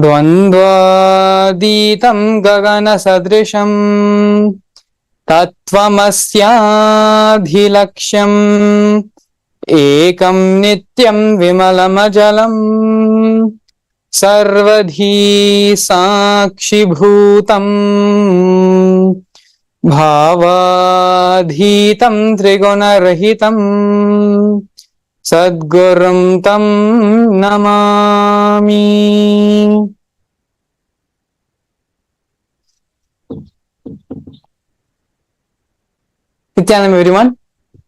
द्वन्द्वातीतं गगनसदृशं तत्त्वमस्याधिलक्ष्यम् एकं नित्यं विमलमजलम् सर्वधी साक्षिभूतम् भावाधीतं त्रिगुणरहितं सद्गुरुं तं Namami. Nithyananda everyone,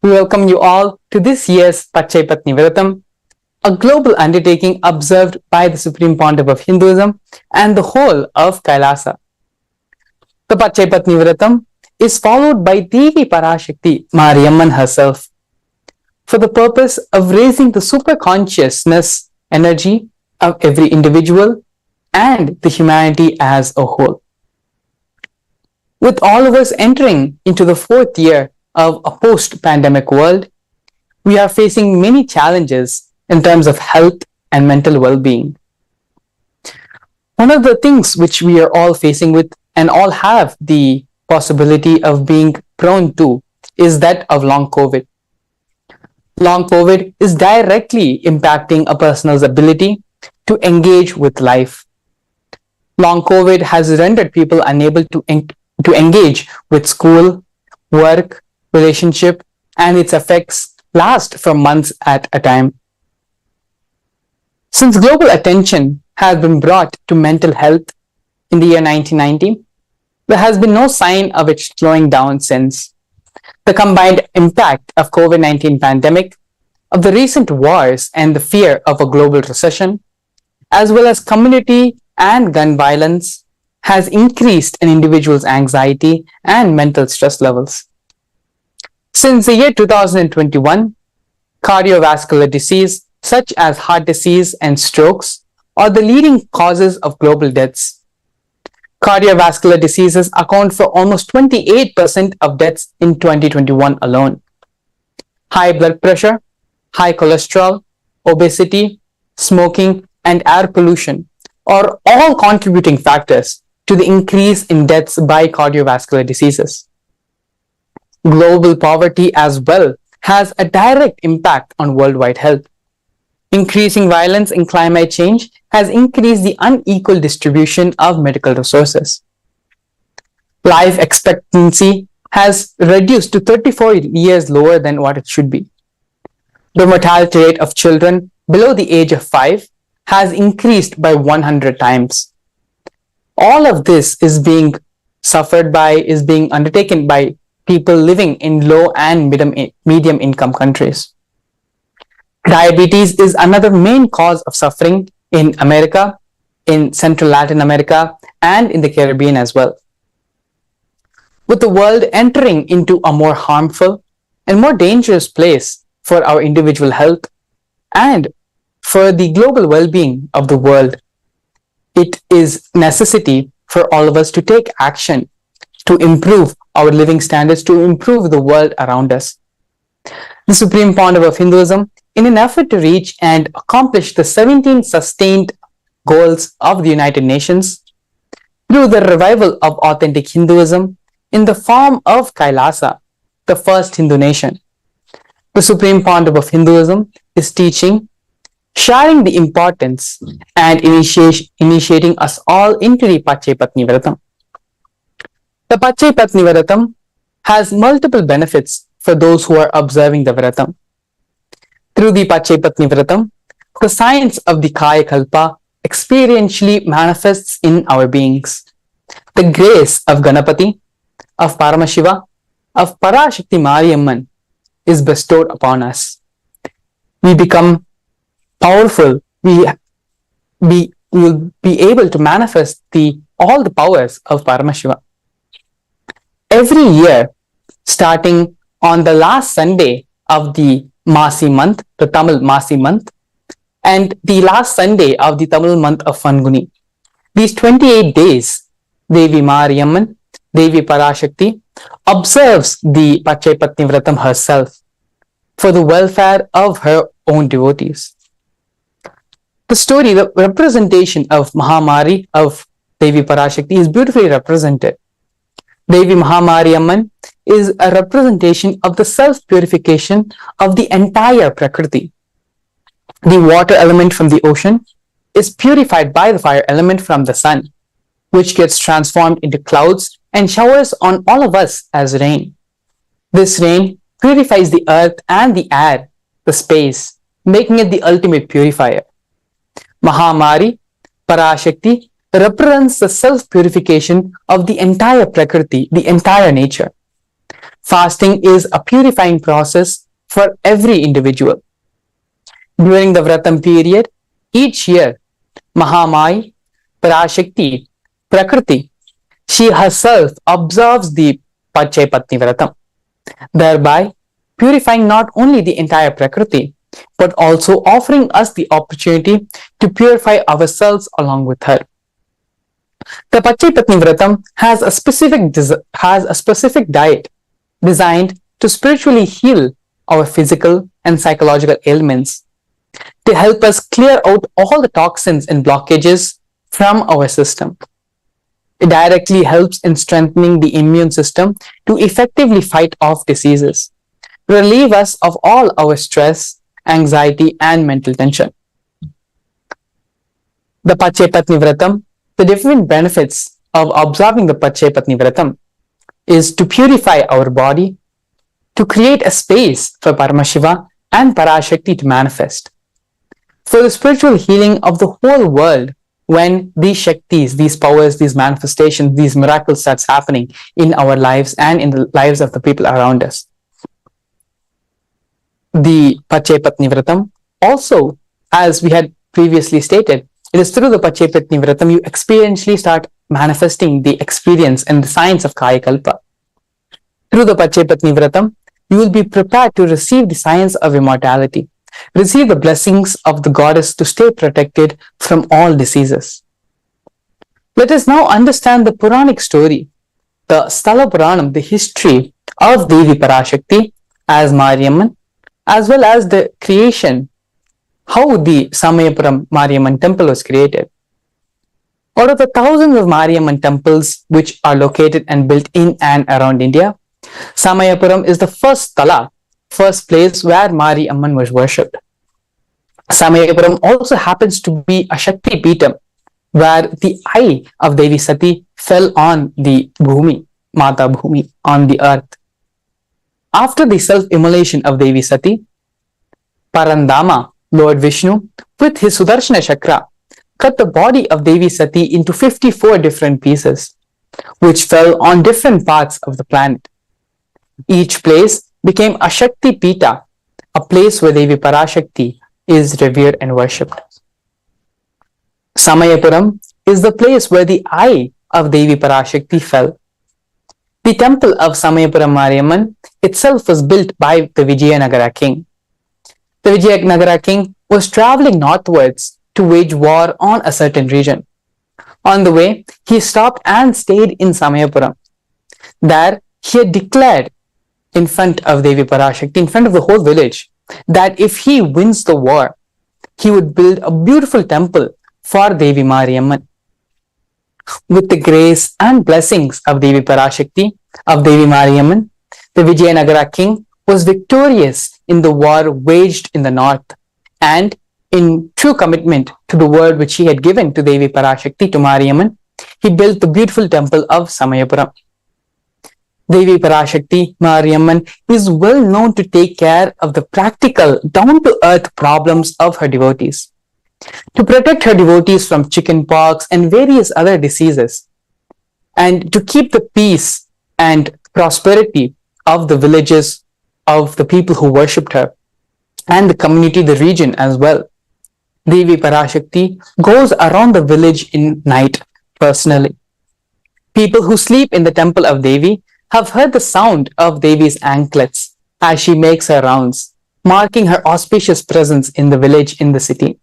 we welcome you all to this year's Pacchai Vratham, a global undertaking observed by the Supreme Pontiff of Hinduism and the whole of KAILASA. The Pacchai Vratham is followed by Devi Parashakti Mariamman herself for the purpose of raising the superconsciousness energy of every individual and the humanity as a whole. With all of us entering into the fourth year of a post-pandemic world, we are facing many challenges in terms of health and mental well-being. One of the things which we are all facing with and all have the possibility of being prone to is that of long COVID. Long COVID is directly impacting a person's ability to engage with life. Long COVID has rendered people unable to engage with school, work, relationship, and its effects last for months at a time. Since global attention has been brought to mental health in the year 1990, there has been no sign of it slowing down since. The combined impact of COVID-19 pandemic, of the recent wars and the fear of a global recession, as well as community and gun violence, has increased an individual's anxiety and mental stress levels. Since the year 2021, cardiovascular disease such as heart disease and strokes are the leading causes of global deaths. Cardiovascular diseases account for almost 28% of deaths in 2021 alone. High blood pressure, high cholesterol, obesity, smoking, and air pollution are all contributing factors to the increase in deaths by cardiovascular diseases. Global poverty as well has a direct impact on worldwide health. Increasing violence in climate change has increased the unequal distribution of medical resources. Life expectancy has reduced to 34 years lower than what it should be. The mortality rate of children below the age of 5 has increased by 100 times. All of this is being undertaken by people living in low and medium income countries. Diabetes is another main cause of suffering in America, in Central Latin America, and in the Caribbean as well. With the world entering into a more harmful and more dangerous place for our individual health and for the global well-being of the world, it is necessity for all of us to take action to improve our living standards, to improve the world around us. The Supreme Pontiff of Hinduism, in an effort to reach and accomplish the 17 sustained goals of the United Nations, through the revival of authentic Hinduism in the form of KAILASA, the first Hindu nation, the Supreme Pontiff of Hinduism is teaching, sharing the importance and initiating us all into the Pacchai Vratham. The Pacchai Vratham has multiple benefits for those who are observing the Vratham. Through the Pacchai Vratham, the science of the Kaya Kalpa experientially manifests in our beings. The grace of Ganapati, of Paramashiva, of Parashakti Mariamman is bestowed upon us. We become powerful. We will be able to manifest all the powers of Paramashiva. Every year, starting on the last Sunday of the Masi month, the Tamil Masi month, and the last Sunday of the Tamil month of Fanguni, these 28 days, Devi Mariamman, Devi Parashakti, observes the Pacchai Vratham herself for the welfare of her own devotees. The story, the representation of Mahamari, of Devi Parashakti, is beautifully represented. Devi Mahamari Amman is a representation of the self-purification of the entire Prakriti. The water element from the ocean is purified by the fire element from the sun, which gets transformed into clouds and showers on all of us as rain. This rain purifies the earth and the air, the space, making it the ultimate purifier. Mahamari, Parashakti, represents the self-purification of the entire Prakriti, the entire nature. Fasting is a purifying process for every individual. During the Vratham period, each year, Mahamai, Parashakti, Prakriti, she herself observes the Pacchai Patni Vratham, thereby purifying not only the entire Prakriti, but also offering us the opportunity to purify ourselves along with her. The Pacchai Patni Vratham has a specific diet designed to spiritually heal our physical and psychological ailments, to help us clear out all the toxins and blockages from our system. It directly helps in strengthening the immune system to effectively fight off diseases, relieve us of all our stress, anxiety, and mental tension. The Pacchai Patni Vratham, the different benefits of observing the Pacchai Patni Vratham is to purify our body, to create a space for Paramashiva and Parashakti to manifest, for the spiritual healing of the whole world when these Shaktis, these powers, these manifestations, these miracles starts happening in our lives and in the lives of the people around us. The Pacchai Patni Vratham also, as we had previously stated, it is through the Pacchai Patni Vratham you experientially start manifesting the experience and the science of Kaya Kalpa. Through the Pacchai Patni Vratham, you will be prepared to receive the science of immortality, receive the blessings of the goddess to stay protected from all diseases. Let us now understand the Puranic story, the Sthala Puranam, the history of Devi Parashakti as Mariamman, as well as the creation, how the Samayapuram Mariamman temple was created. Out of the thousands of Mariamman temples which are located and built in and around India, Samayapuram is the first Sthala, first place where Mari Amman was worshipped. Samayapuram also happens to be a Shakti Peetam, where the eye of Devi Sati fell on the Bhumi, Mata Bhumi, on the earth. After the self-immolation of Devi Sati, Parandama, Lord Vishnu, with his Sudarshana Chakra, cut the body of Devi Sati into 54 different pieces, which fell on different parts of the planet. Each place became a Shakti Pita, a place where Devi Parashakti is revered and worshipped. Samayapuram is the place where the eye of Devi Parashakti fell. The temple of Samayapuram Mariamman itself was built by the Vijayanagara king. The Vijayanagara king was traveling northwards to wage war on a certain region. On the way, he stopped and stayed in Samayapuram. There, he had declared in front of Devi Parashakti, in front of the whole village, that if he wins the war, he would build a beautiful temple for Devi Mariamman. With the grace and blessings of Devi Parashakti, of Devi Mariamman, the Vijayanagara king was victorious in the war waged in the north, and in true commitment to the word which he had given to Devi Parashakti, to Mariamman, he built the beautiful temple of Samayapuram. Devi Parashakti, Mariamman, is well known to take care of the practical, down-to-earth problems of her devotees, to protect her devotees from chickenpox and various other diseases, and to keep the peace and prosperity of the villages, of the people who worshipped her, and the community, the region as well. Devi Parashakti goes around the village in night personally. People who sleep in the temple of Devi have heard the sound of Devi's anklets as she makes her rounds, marking her auspicious presence in the village, in the city.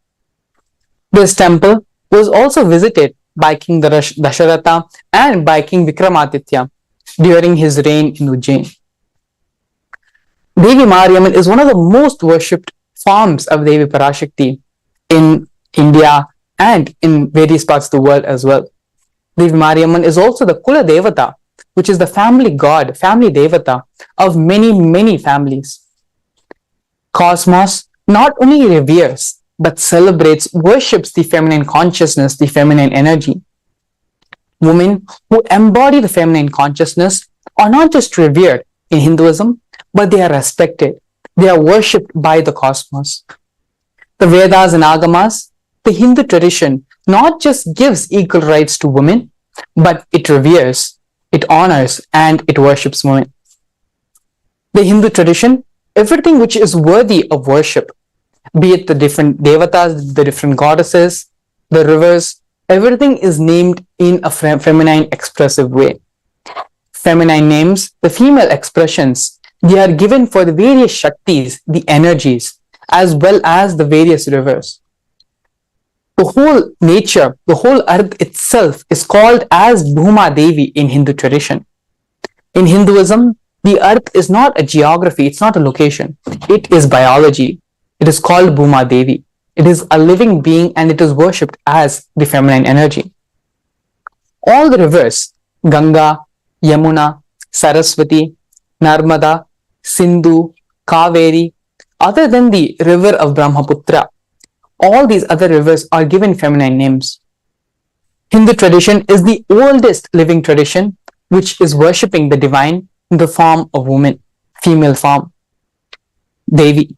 This temple was also visited by King Dasharatha and by King Vikramaditya during his reign in Ujjain. Devi Mariamman is one of the most worshipped forms of Devi Parashakti in India, and in various parts of the world as well. Devi Mariamman is also the Kula Devata, which is the family god, family Devata of many, many families. Cosmos not only reveres, but celebrates, worships the feminine consciousness, the feminine energy. Women who embody the feminine consciousness are not just revered in Hinduism, but they are respected. They are worshipped by the cosmos. The Vedas and Agamas, the Hindu tradition, not just gives equal rights to women, but it reveres, it honors, and it worships women. The Hindu tradition, everything which is worthy of worship, be it the different devatas, the different goddesses, the rivers, everything is named in a feminine expressive way. Feminine names, the female expressions, they are given for the various Shaktis, the energies, as well as the various rivers. The whole nature, the whole earth itself is called as Bhuma Devi in Hindu tradition. In Hinduism, the earth is not a geography, it's not a location. It is biology. It is called Bhuma Devi. It is a living being and it is worshipped as the feminine energy. All the rivers, Ganga, Yamuna, Saraswati, Narmada, Sindhu, Kaveri, other than the river of Brahmaputra, all these other rivers are given feminine names. Hindu tradition is the oldest living tradition which is worshipping the divine in the form of woman, female form, Devi.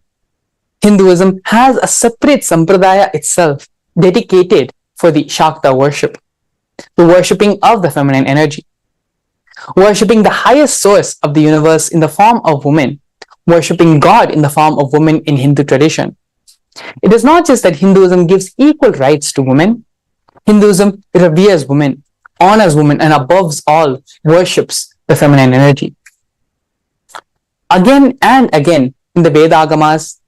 Hinduism has a separate sampradaya itself dedicated for the Shakta worship, the worshipping of the feminine energy. Worshipping the highest source of the universe in the form of woman, worshipping God in the form of woman in Hindu tradition. It is not just that Hinduism gives equal rights to women. Hinduism reveres women, honors women, and above all, worships the feminine energy. Again and again in the Vedagamas,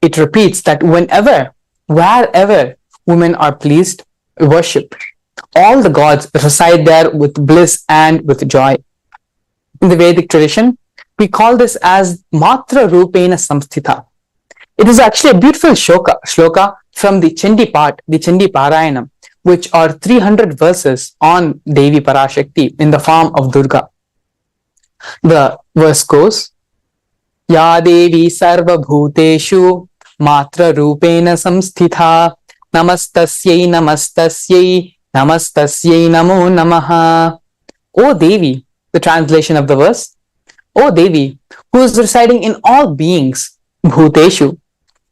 it repeats that whenever, wherever women are pleased, worship. All the gods reside there with bliss and with joy. In the Vedic tradition, we call this as Matra Rupena Samsthita. It is actually a beautiful shloka from the Chandi part, the Chandi Parayanam, which are 300 verses on Devi Parashakti in the form of Durga. The verse goes, Ya Devi Sarva Bhuteshu Matra Rupena Samsthita Namastasyai Namastasyai Namastasyai Namo Namaha. O Devi, the translation of the verse, O Devi, who is residing in all beings, Bhuteshu.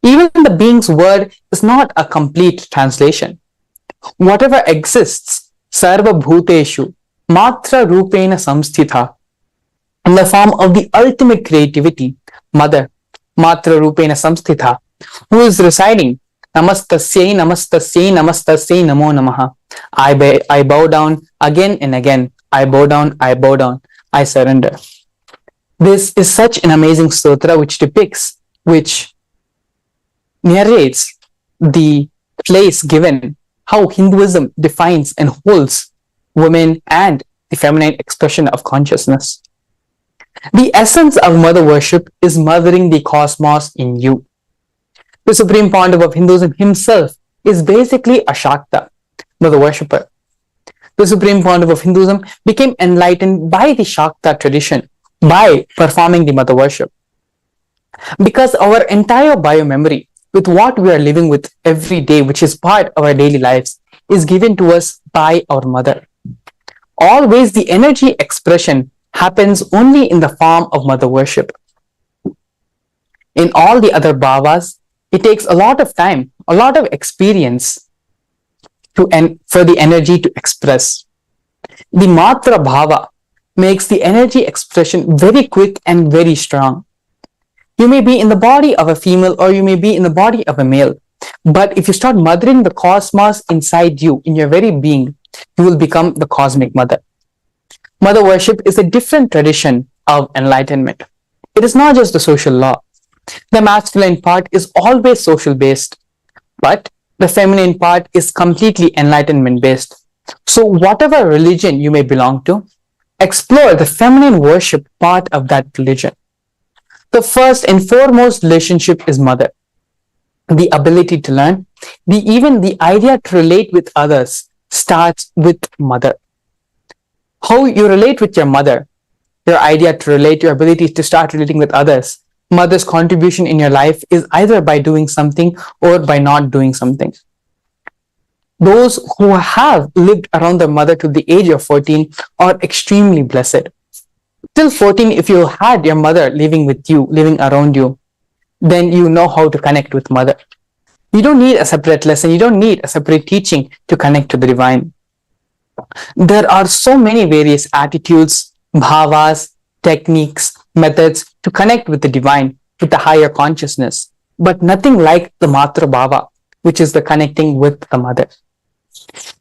Even the being's word is not a complete translation. Whatever exists, Sarva Bhuteshu, Matra Rupena Samsthita, in the form of the ultimate creativity, Mother, Matra Rupena Samsthita, who is residing, Namastasyai, Namastasyai, Namastasyai, Namo Namaha. I bow down again and again. I bow down, I surrender. This is such an amazing stotra which depicts, which narrates the place given, how Hinduism defines and holds women and the feminine expression of consciousness. The essence of mother worship is mothering the cosmos in you. The Supreme Pontiff of Hinduism himself is basically a Shakta, mother worshipper. The Supreme Pontiff of Hinduism became enlightened by the Shakta tradition by performing the mother worship. Because our entire biomemory, with what we are living with every day, which is part of our daily lives, is given to us by our mother. Always the energy expression happens only in the form of mother worship. In all the other bhavas, it takes a lot of time, a lot of experience for the energy to express. The matra bhava makes the energy expression very quick and very strong. You may be in the body of a female or you may be in the body of a male. But if you start mothering the cosmos inside you, in your very being, you will become the cosmic mother. Mother worship is a different tradition of enlightenment. It is not just a social law. The masculine part is always social based, but the feminine part is completely enlightenment based. So whatever religion you may belong to, explore the feminine worship part of that religion. The first and foremost relationship is mother. The ability to learn, Even the idea to relate with others starts with mother. How you relate with your mother, your idea to relate, your ability to start relating with others. Mother's contribution in your life is either by doing something or by not doing something. Those who have lived around their mother to the age of 14 are extremely blessed. Till 14, if you had your mother living with you, living around you, then you know how to connect with mother. You don't need a separate lesson. You don't need a separate teaching to connect to the divine. There are so many various attitudes, bhavas, techniques, methods to connect with the divine, with the higher consciousness, but nothing like the Matra Bhava, which is the connecting with the mother.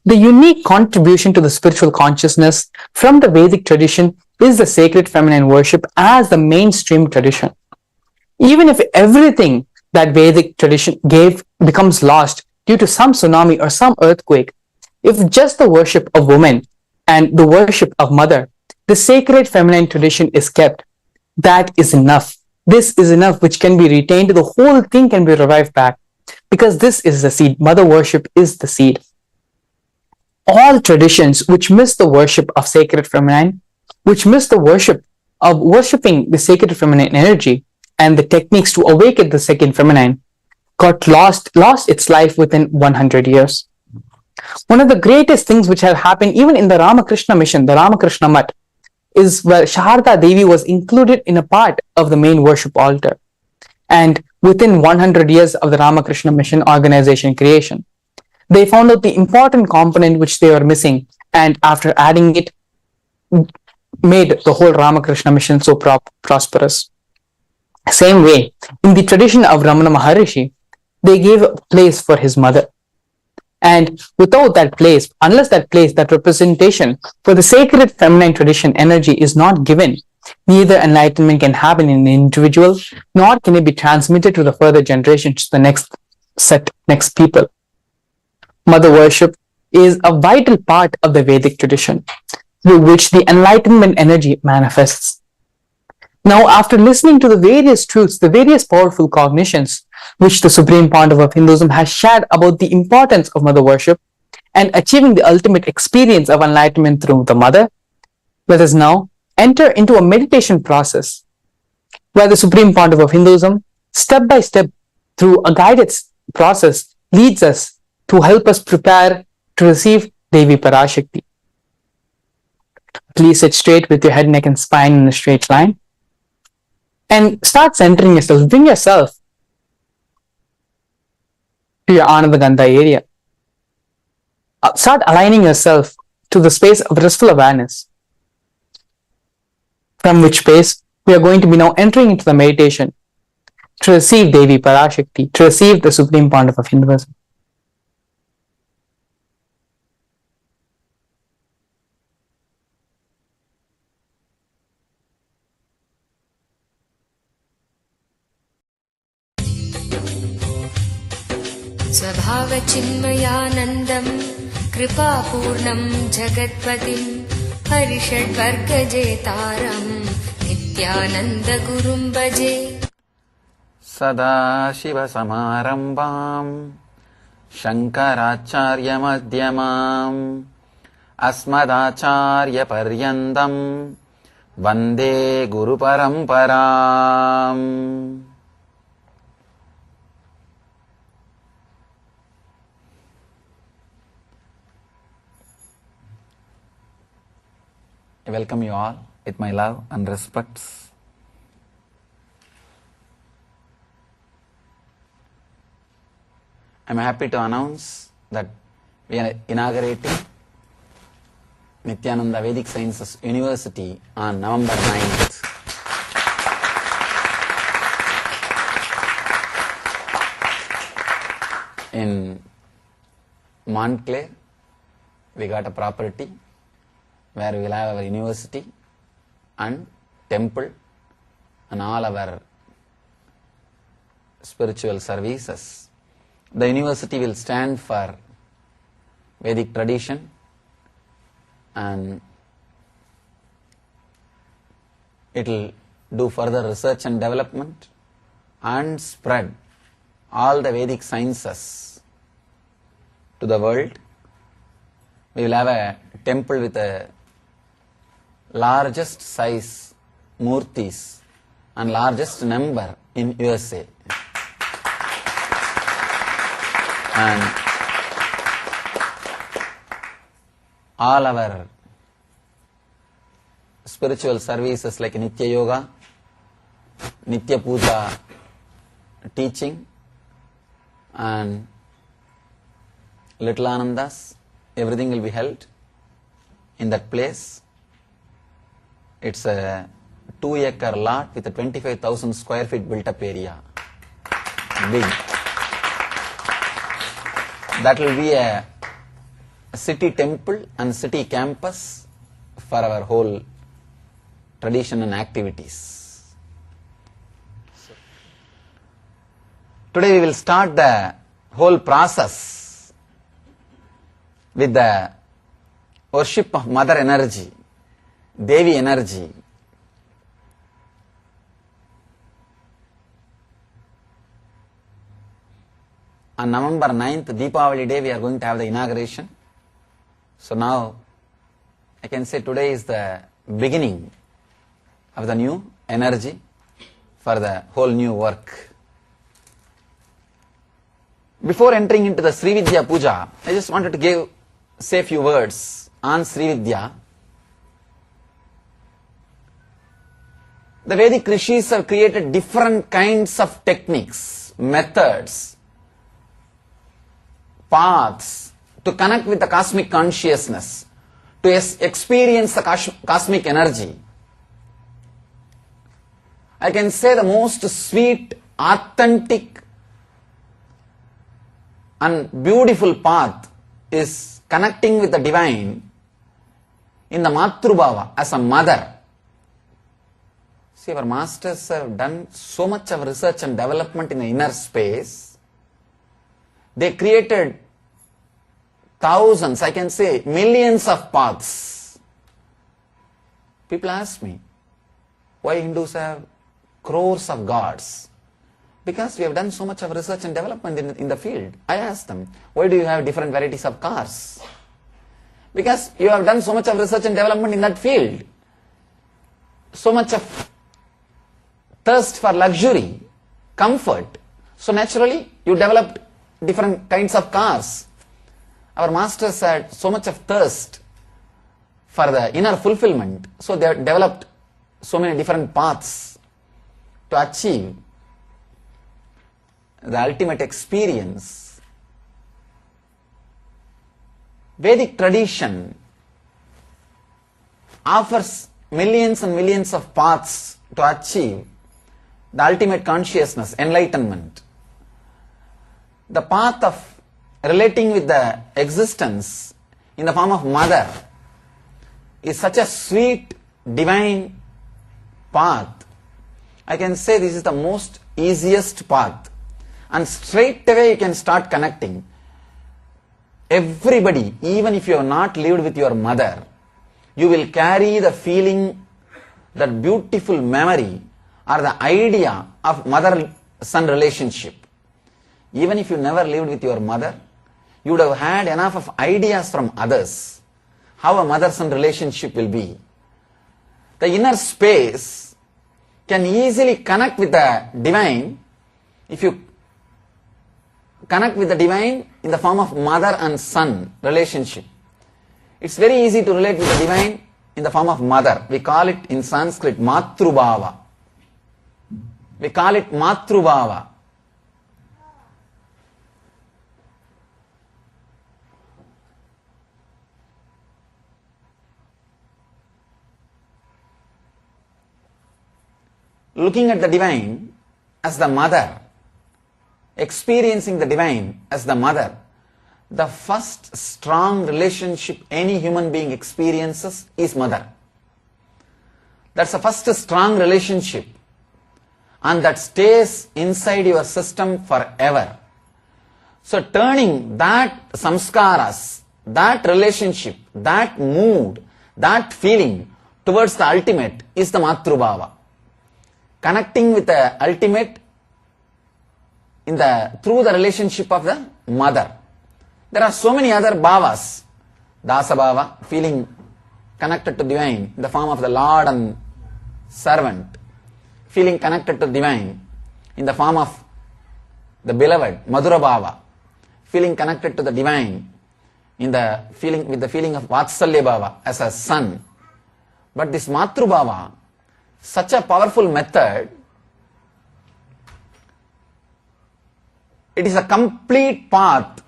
The unique contribution to the spiritual consciousness from the Vedic tradition is the sacred feminine worship as the mainstream tradition. Even if everything that Vedic tradition gave becomes lost due to some tsunami or some earthquake, if just the worship of women and the worship of mother, the sacred feminine tradition is kept, that is enough. This is enough which can be retained. The whole thing can be revived back because this is the seed. Mother worship is the seed. All traditions which miss the worship of sacred feminine, which miss the worship of worshipping the sacred feminine energy and the techniques to awaken the sacred feminine, got lost its life within 100 years. One of the greatest things which have happened even in the Ramakrishna mission, the Ramakrishna Mat, is where Sharda Devi was included in a part of the main worship altar. And within 100 years of the Ramakrishna mission organization creation, they found out the important component which they were missing, and after adding it, made the whole Ramakrishna mission so prosperous. Same way, in the tradition of Ramana Maharishi, they gave a place for his mother. And without that place, unless that place, that representation for the sacred feminine tradition energy is not given, neither enlightenment can happen in an individual, nor can it be transmitted to the further generations, to the next people. Mother worship is a vital part of the Vedic tradition, through which the enlightenment energy manifests. Now, after listening to the various truths, the various powerful cognitions which the Supreme Pontiff of Hinduism has shared about the importance of mother worship and achieving the ultimate experience of enlightenment through the mother, let us now enter into a meditation process where the Supreme Pontiff of Hinduism, step by step, through a guided process, leads us to help us prepare to receive Devi Parashakti. Please sit straight with your head, neck, and spine in a straight line. And start centering yourself. Bring yourself to your Anandagandha area. Start aligning yourself to the space of restful awareness, from which space we are going to be now entering into the meditation to receive Devi Parashakti, to receive the Supreme Pontiff of Hinduism. स्वभावचिन्मयानन्दं कृपापूर्णं जगत्पतिं हरिषड्वर्गजेतारं नित्यानन्दगुरुं भजे। सदाशिवसमारम्भां शङ्कराचार्यमध्यमाम् अस्मदाचार्यपर्यन्तं वन्दे गुरुपरम्पराम्। I welcome you all with my love and respects. I am happy to announce that we are inaugurating Nithyananda Vedic Sciences University on November 9th. In Montclair, we got a property where we will have our university and temple and all our spiritual services. The university will stand for Vedic tradition and it will do further research and development and spread all the Vedic sciences to the world. We will have a temple with a largest size murtis and largest number in USA. And all our spiritual services like Nitya Yoga, Nitya Puja teaching and Little Anandas, everything will be held in that place. It's a 2-acre lot with a 25,000 square feet built up area. Big. That will be a city temple and city campus for our whole tradition and activities. Today we will start the whole process with the worship of Mother energy, Devi energy. On November 9th, Deepavali day, we are going to have the inauguration. So now, I can say today is the beginning of the new energy for the whole new work. Before entering into the Sri Vidya Puja, I just wanted to say a few words on Sri Vidya. The Vedic rishis have created different kinds of techniques, methods, paths to connect with the cosmic consciousness, to experience the cosmic energy. I can say the most sweet, authentic and beautiful path is connecting with the divine in the Matrubhava as a mother. See, our masters have done so much of research and development in the inner space. They created thousands, I can say millions of paths. People ask me, why Hindus have crores of gods? Because we have done so much of research and development in the field. I ask them, why do you have different varieties of cars? Because you have done so much of research and development in that field. So much of thirst for luxury, comfort. So naturally, you developed different kinds of cars. Our masters had so much of thirst for the inner fulfillment. So they have developed so many different paths to achieve the ultimate experience. Vedic tradition offers millions and millions of paths to achieve the ultimate consciousness, enlightenment. The path of relating with the existence in the form of mother is such a sweet, divine path. I can say this is the most easiest path. And straight away you can start connecting. Everybody, even if you have not lived with your mother, you will carry the feeling, that beautiful memory or the idea of mother-son relationship. Even if you never lived with your mother, you would have had enough of ideas from others how a mother-son relationship will be. The inner space can easily connect with the divine if you connect with the divine in the form of mother and son relationship. It's very easy to relate with the divine in the form of mother. We call it in Sanskrit Matrubhava. We call it Matrubhava. Looking at the divine as the mother, experiencing the divine as the mother, the first strong relationship any human being experiences is mother. That's the first strong relationship, and that stays inside your system forever. So turning that samskaras, that relationship, that mood, that feeling towards the ultimate is the Matrubhava. Connecting with the ultimate through the relationship of the mother. There are so many other bhavas. Dasa bhava, feeling connected to divine in the form of the Lord and servant. Feeling connected to divine in the form of the beloved, Madhura bhava. Feeling connected to the divine with the feeling of Vatsalya bhava as a son. But this Matru bhava, such a powerful method, it is a complete path.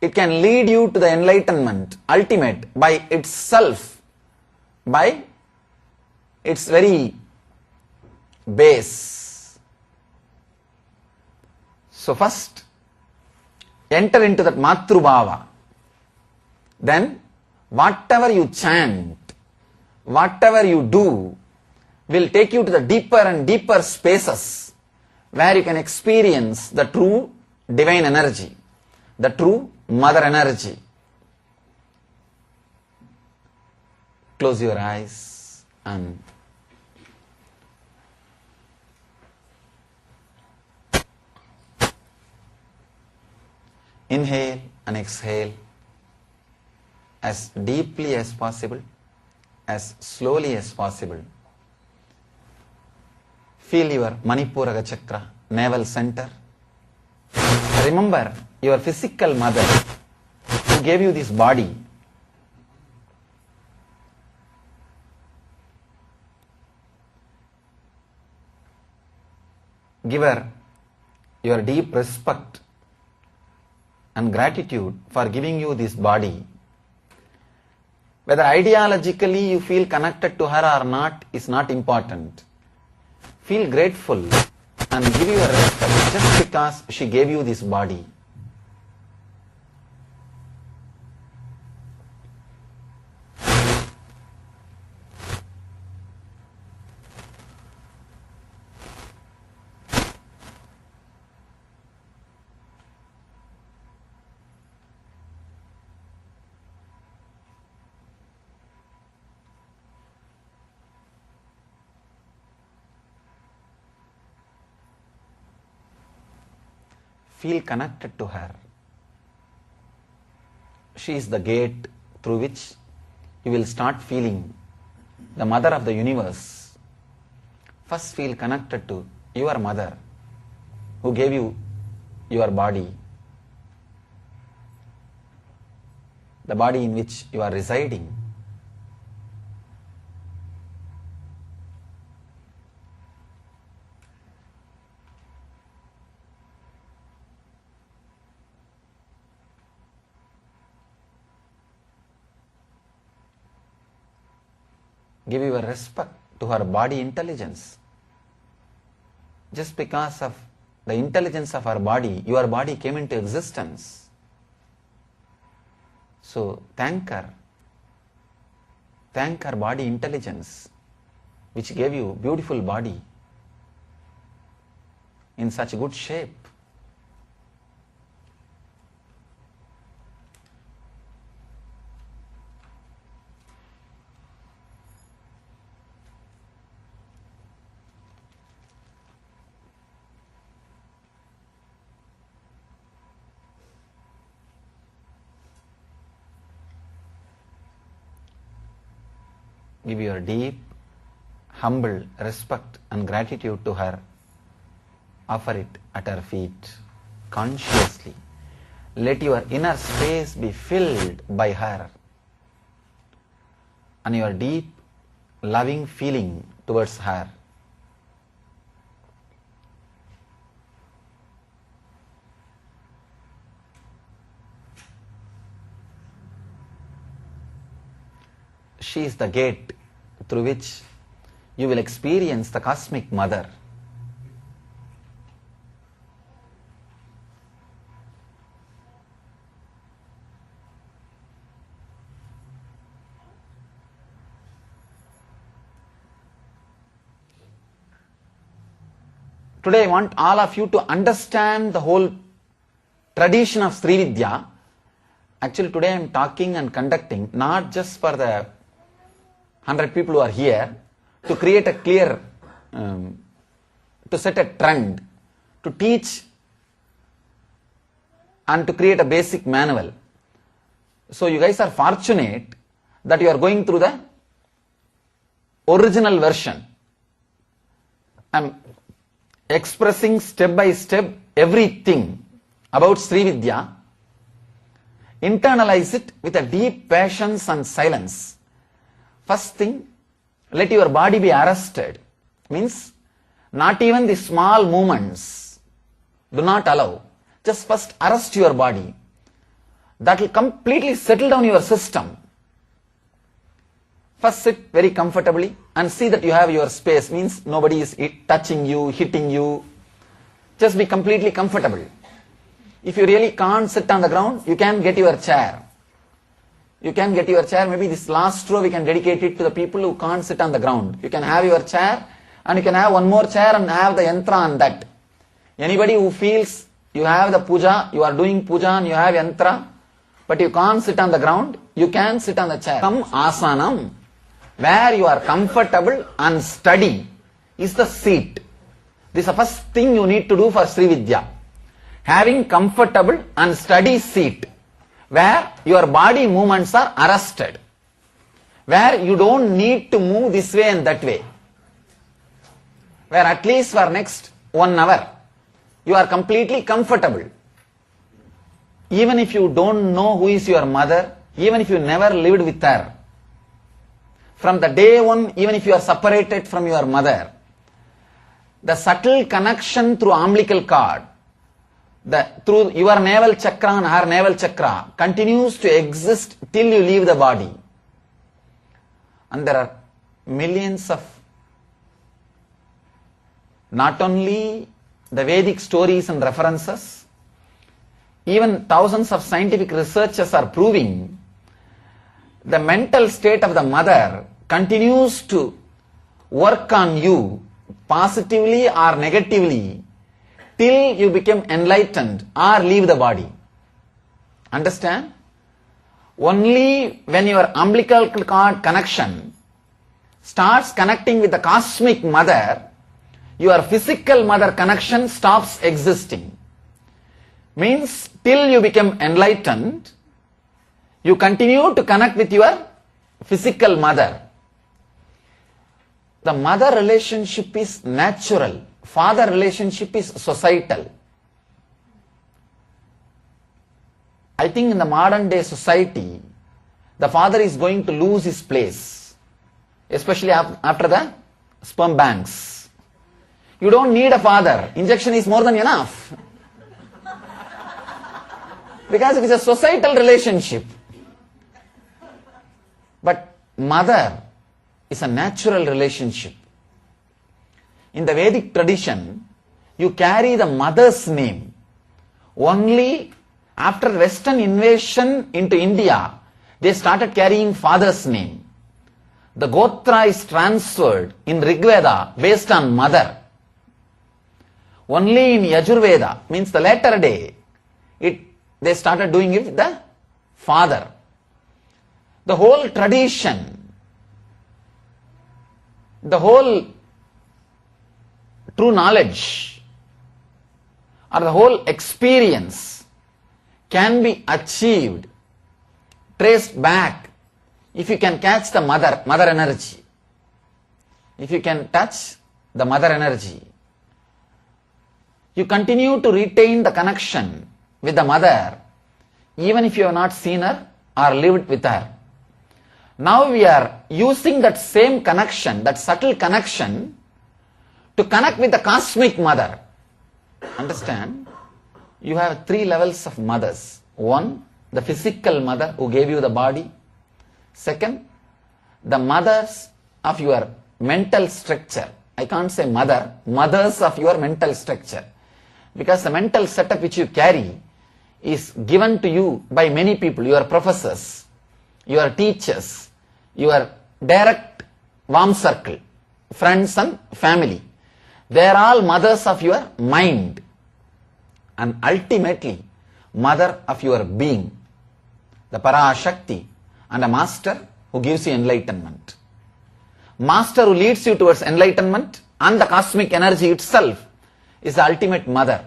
It can lead you to the enlightenment, ultimate, by itself, by its very base. So first, enter into that Matru bhava. Then, whatever you chant, whatever you do, will take you to the deeper and deeper spaces where you can experience the true divine energy, the true mother energy. Close your eyes and inhale and exhale as deeply as possible, as slowly as possible. Feel your Manipuraga chakra, navel center. Remember your physical mother who gave you this body. Give her your deep respect and gratitude for giving you this body. Whether ideologically you feel connected to her or not is not important. Feel grateful and give your respect just because she gave you this body. Feel connected to her. She is the gate through which you will start feeling the mother of the universe. First feel connected to your mother who gave you your body, the body in which you are residing. Give your respect to her body intelligence. Just because of the intelligence of her body, your body came into existence. So thank her. Thank her body intelligence, which gave you beautiful body in such good shape. Give your deep, humble respect and gratitude to her. Offer it at her feet consciously. Let your inner space be filled by her and your deep, loving feeling towards her. She is the gate through which you will experience the cosmic mother. Today I want all of you to understand the whole tradition of Sri Vidya. Actually today I am talking and conducting not just for the 100 people who are here, to create a clear, to set a trend, to teach and to create a basic manual So you guys are fortunate that you are going through the original version. I am expressing step by step everything about Sri Vidya. Internalize it with a deep patience and silence. First thing, let your body be arrested. Means, not even the small movements. Do not allow. Just first arrest your body. That will completely settle down your system. First sit very comfortably and see that you have your space. Means nobody is touching you, hitting you. Just be completely comfortable. If you really can't sit on the ground, you can get your chair. You can get your chair. Maybe this last row we can dedicate it to the people who can't sit on the ground. You can have your chair and you can have one more chair and have the yantra on that. Anybody who feels you have the puja, you are doing puja and you have yantra, but you can't sit on the ground, you can sit on the chair. Come asanam, where you are comfortable and steady, is the seat. This is the first thing you need to do for Sri Vidya. Having comfortable and steady seat, where your body movements are arrested, where you don't need to move this way and that way, where at least for next 1 hour, you are completely comfortable. Even if you don't know who is your mother, even if you never lived with her, from the day one, even if you are separated from your mother, the subtle connection through umbilical cord, through your navel chakra and her navel chakra continues to exist till you leave the body. And there are millions of not only the Vedic stories and references, even thousands of scientific researchers are proving the mental state of the mother continues to work on you positively or negatively till you become enlightened or leave the body. Understand? Only when your umbilical cord connection starts connecting with the cosmic mother, your physical mother connection stops existing. Means till you become enlightened, you continue to connect with your physical mother. The mother relationship is natural. Father relationship is societal. I think in the modern day society, the father is going to lose his place, especially after the sperm banks. You don't need a father. Injection is more than enough. Because it is a societal relationship. But mother is a natural relationship. In the Vedic tradition, you carry the mother's name. Only after Western invasion into India, they started carrying father's name. The Gotra is transferred in Rigveda based on mother. Only in Yajurveda, means the latter day, they started doing it with the father. The whole tradition, the whole true knowledge or the whole experience can be achieved, traced back, if you can catch the mother energy. If you can touch the mother energy, you continue to retain the connection with the mother even if you have not seen her or lived with her. Now we are using that same connection, that subtle connection, to connect with the cosmic mother. Understand? You have 3 levels of mothers. 1, the physical mother who gave you the body. 2, the mothers of your mental structure. I can't say mother, mothers of your mental structure. Because the mental setup which you carry is given to you by many people, your professors, your teachers, your direct warm circle, friends and family. They are all mothers of your mind and ultimately mother of your being, the Parashakti, and a master who gives you enlightenment. Master who leads you towards enlightenment and the cosmic energy itself is the ultimate mother.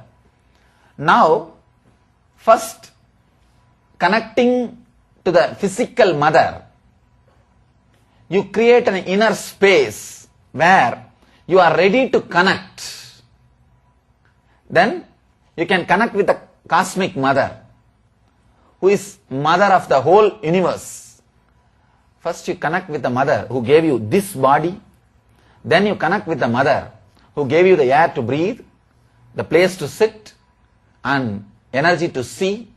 Now, first connecting to the physical mother, you create an inner space where you are ready to connect. Then you can connect with the cosmic mother, who is mother of the whole universe. First you connect with the mother who gave you this body, then you connect with the mother who gave you the air to breathe, the place to sit, and energy to see,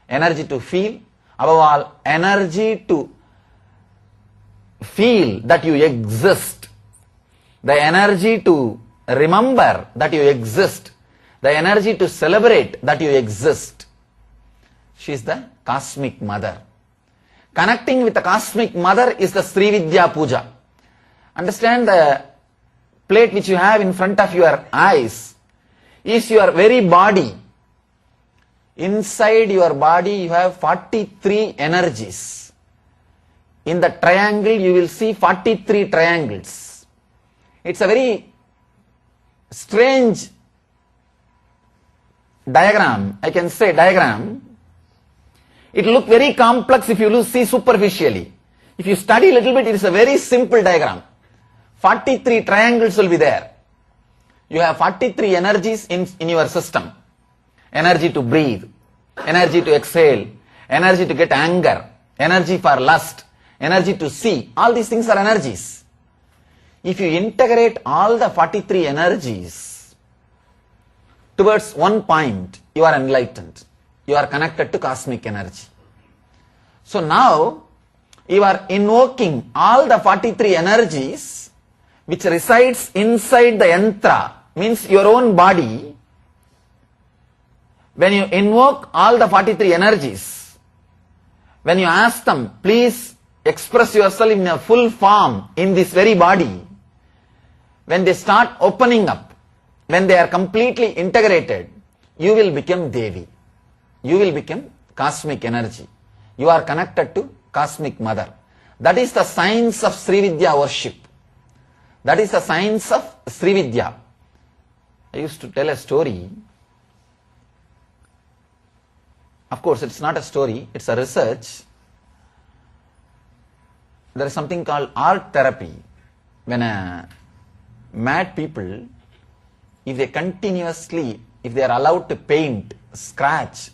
energy to feel, above all, energy to feel that you exist, the energy to remember that you exist, the energy to celebrate that you exist. She is the cosmic mother. Connecting with the cosmic mother is the Sri Vidya Puja. Understand, the plate which you have in front of your eyes is your very body. Inside your body you have 43 energies. In the triangle you will see 43 triangles. It's a very strange diagram, I can say diagram. It will look very complex if you see superficially. If you study a little bit, it is a very simple diagram. 43 triangles will be there. You have 43 energies in your system. Energy to breathe, energy to exhale, energy to get anger, energy for lust, energy to see. All these things are energies. If you integrate all the 43 energies towards one point, you are enlightened. You are connected to cosmic energy. So now you are invoking all the 43 energies which resides inside the yantra, means your own body. When you invoke all the 43 energies, when you ask them, please express yourself in a full form in this very body, when they start opening up, when they are completely integrated, you will become Devi. You will become cosmic energy. You are connected to cosmic mother. That is the science of Sri Vidya worship. That is the science of Sri Vidya. I used to tell a story. Of course, it's not a story, it's a research. There is something called art therapy. When mad people, if they continuously, if they are allowed to paint, scratch,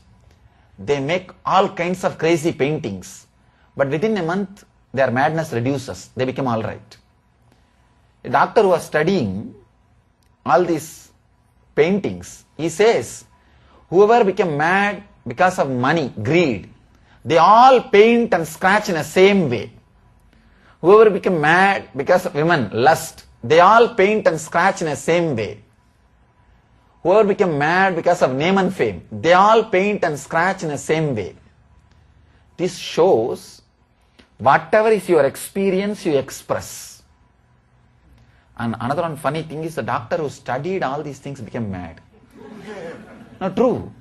they make all kinds of crazy paintings. But within a month, their madness reduces. They become all right. A doctor who was studying all these paintings, he says, whoever became mad because of money, greed, they all paint and scratch in the same way. Whoever became mad because of women, lust, they all paint and scratch in the same way. Whoever became mad because of name and fame, they all paint and scratch in the same way. This shows whatever is your experience, you express. And another one funny thing is the doctor who studied all these things became mad. Not true.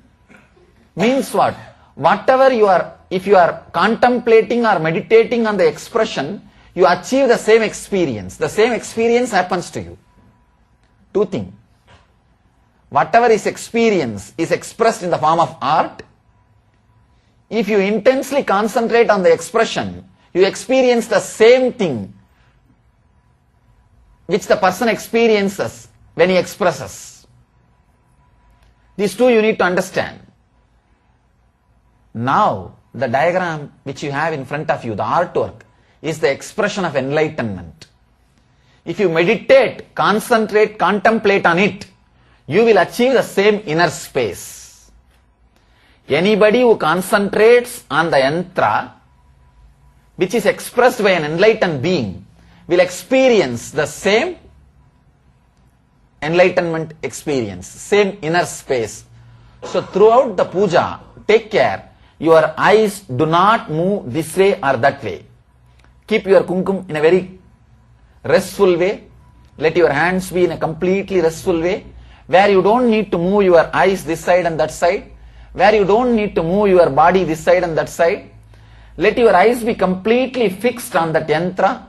Means what? Whatever you are, if you are contemplating or meditating on the expression, you achieve the same experience. The same experience happens to you. Two things. Whatever is experience is expressed in the form of art. If you intensely concentrate on the expression, you experience the same thing which the person experiences when he expresses. These two you need to understand. Now, the diagram which you have in front of you, the artwork, is the expression of enlightenment. If you meditate, concentrate, contemplate on it, you will achieve the same inner space. Anybody who concentrates on the yantra, which is expressed by an enlightened being, will experience the same enlightenment experience, same inner space. So throughout the puja, take care, your eyes do not move this way or that way. Keep your kumkum in a very restful way. Let your hands be in a completely restful way, where you don't need to move your eyes this side and that side, where you don't need to move your body this side and that side. Let your eyes be completely fixed on that yantra.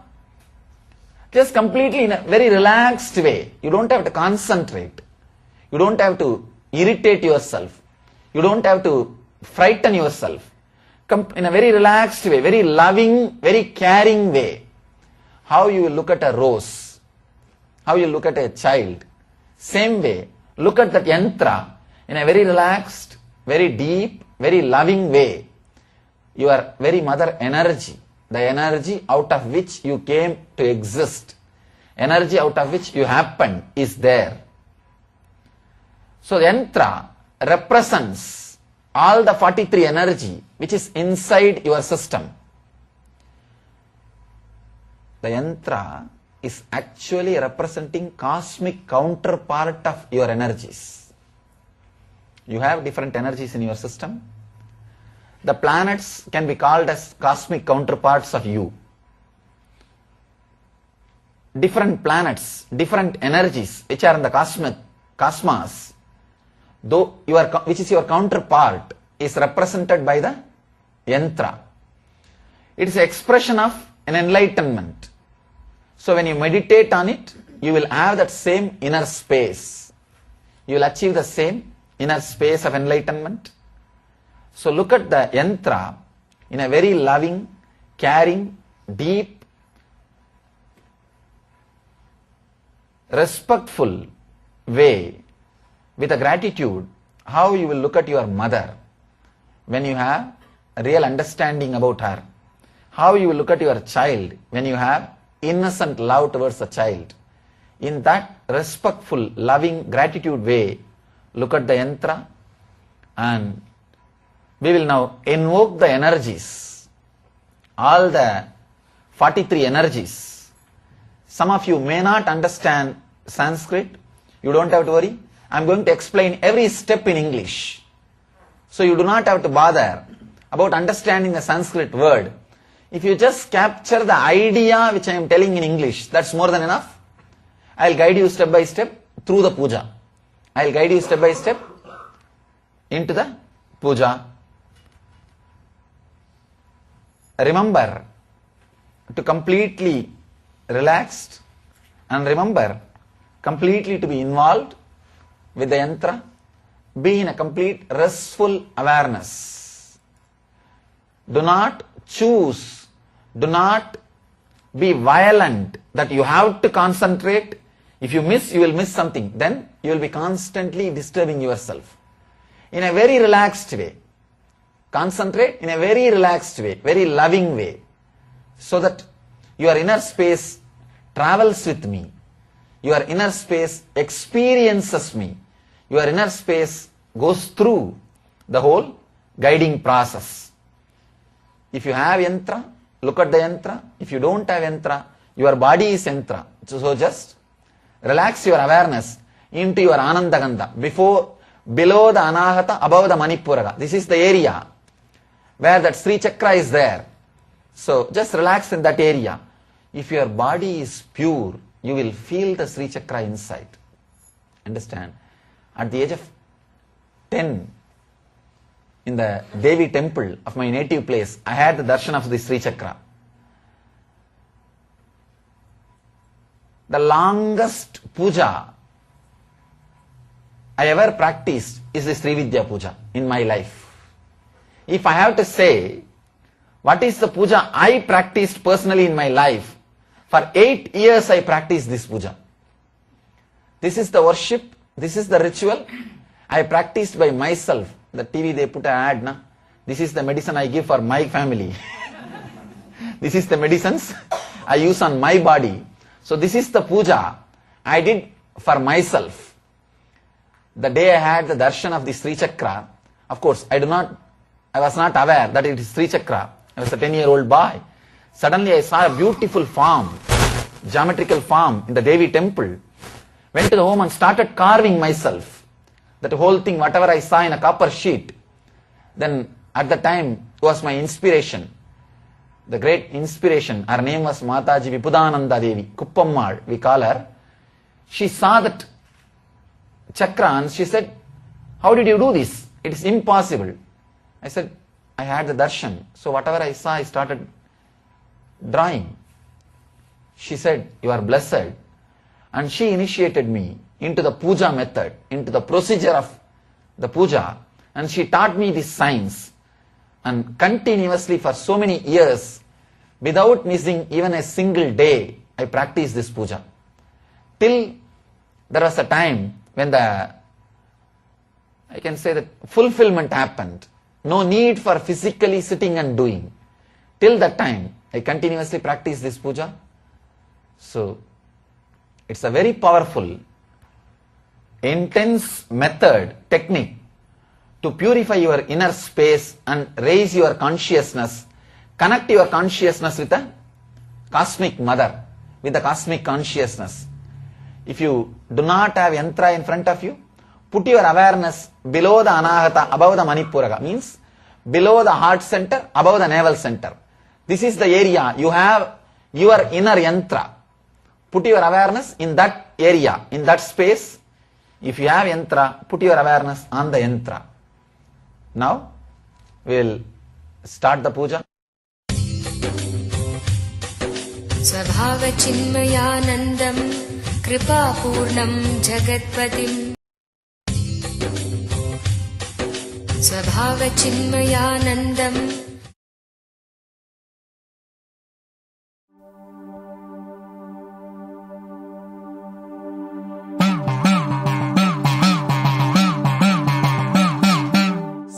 Just completely in a very relaxed way. You don't have to concentrate. You don't have to irritate yourself. You don't have to frighten yourself. in a very relaxed way, very loving, very caring way. How you will look at a rose, how you look at a child. Same way, look at that yantra in a very relaxed, very deep, very loving way. Your very mother energy, the energy out of which you came to exist, energy out of which you happened is there. So the yantra represents all the 43 energy which is inside your system. The yantra is actually representing cosmic counterpart of your energies. You have different energies in your system. The planets can be called as cosmic counterparts of you. Different planets, different energies which are in the cosmos, though which is your counterpart, is represented by the yantra. It is an expression of an enlightenment. So when you meditate on it, you will have that same inner space. You will achieve the same inner space of enlightenment. So look at the yantra in a very loving, caring, deep, respectful way, with a gratitude, how you will look at your mother when you have a real understanding about her. How you will look at your child when you have innocent love towards the child. In that respectful, loving, gratitude way, look at the yantra, and we will now invoke the energies, all the 43 energies. Some of you may not understand Sanskrit. You don't have to worry. I am going to explain every step in English. So you do not have to bother about understanding the Sanskrit word. If you just capture the idea which I am telling in English, that's more than enough. I will guide you step by step through the puja. I will guide you step by step into the puja. Remember to completely relaxed, and remember completely to be involved with the yantra. Be in a complete restful awareness. Do not choose, do not be violent that you have to concentrate. If you miss, you will miss something. Then you will be constantly disturbing yourself. In a very relaxed way. Concentrate in a very relaxed way, very loving way, so that your inner space travels with me. Your inner space experiences me. Your inner space goes through the whole guiding process. If you have yantra, look at the yantra. If you don't have yantra, your body is yantra. So just relax your awareness into your Anandagandha, below the Anahata, above the Manipuraga. This is the area where that Sri Chakra is there. So just relax in that area. If your body is pure, you will feel the Sri Chakra inside. Understand? At the age of 10, in the Devi temple of my native place, I had the darshan of the Sri Chakra. The longest puja I ever practiced is the Sri Vidya puja in my life. If I have to say, what is the puja I practiced personally in my life? For 8 years I practiced this puja. This is the worship, this is the ritual I practiced by myself. The TV they put an ad, na? This is the medicine I give for my family. This is the medicines I use on my body. So this is the puja I did for myself. The day I had the darshan of the Sri Chakra, of course I was not aware that it is Sri Chakra. I was a 10-year-old boy. Suddenly I saw a beautiful form, geometrical form in the Devi temple. Went to the home and started carving myself. That whole thing, whatever I saw in a copper sheet. Then at the time was my inspiration. The great inspiration. Her name was Mataji Vipudananda Devi, Kuppammal, we call her. She saw that chakra and she said, how did you do this? It is impossible. I said, I had the darshan. So whatever I saw, I started drawing. She said, you are blessed. And she initiated me into the puja method, into the procedure of the puja. And she taught me this science. and continuously for so many years, without missing even a single day, I practiced this puja. Till there was a time when I can say that fulfillment happened. No need for physically sitting and doing. Till that time, I continuously practiced this puja. So, it's a very powerful, intense method, technique to purify your inner space and raise your consciousness, connect your consciousness with the cosmic mother, with the cosmic consciousness. If you do not have yantra in front of you, put your awareness below the anahata, above the manipuraga, means below the heart center, above the navel center. This is the area you have your inner yantra. Put your awareness in that area, in that space. If you have yantra, put your awareness on the yantra. Now, we will start the puja. स्वभावचिन्मयानन्दं कृपापूर्णं जगत्पतिम् स्वभावचिन्मयानन्दम्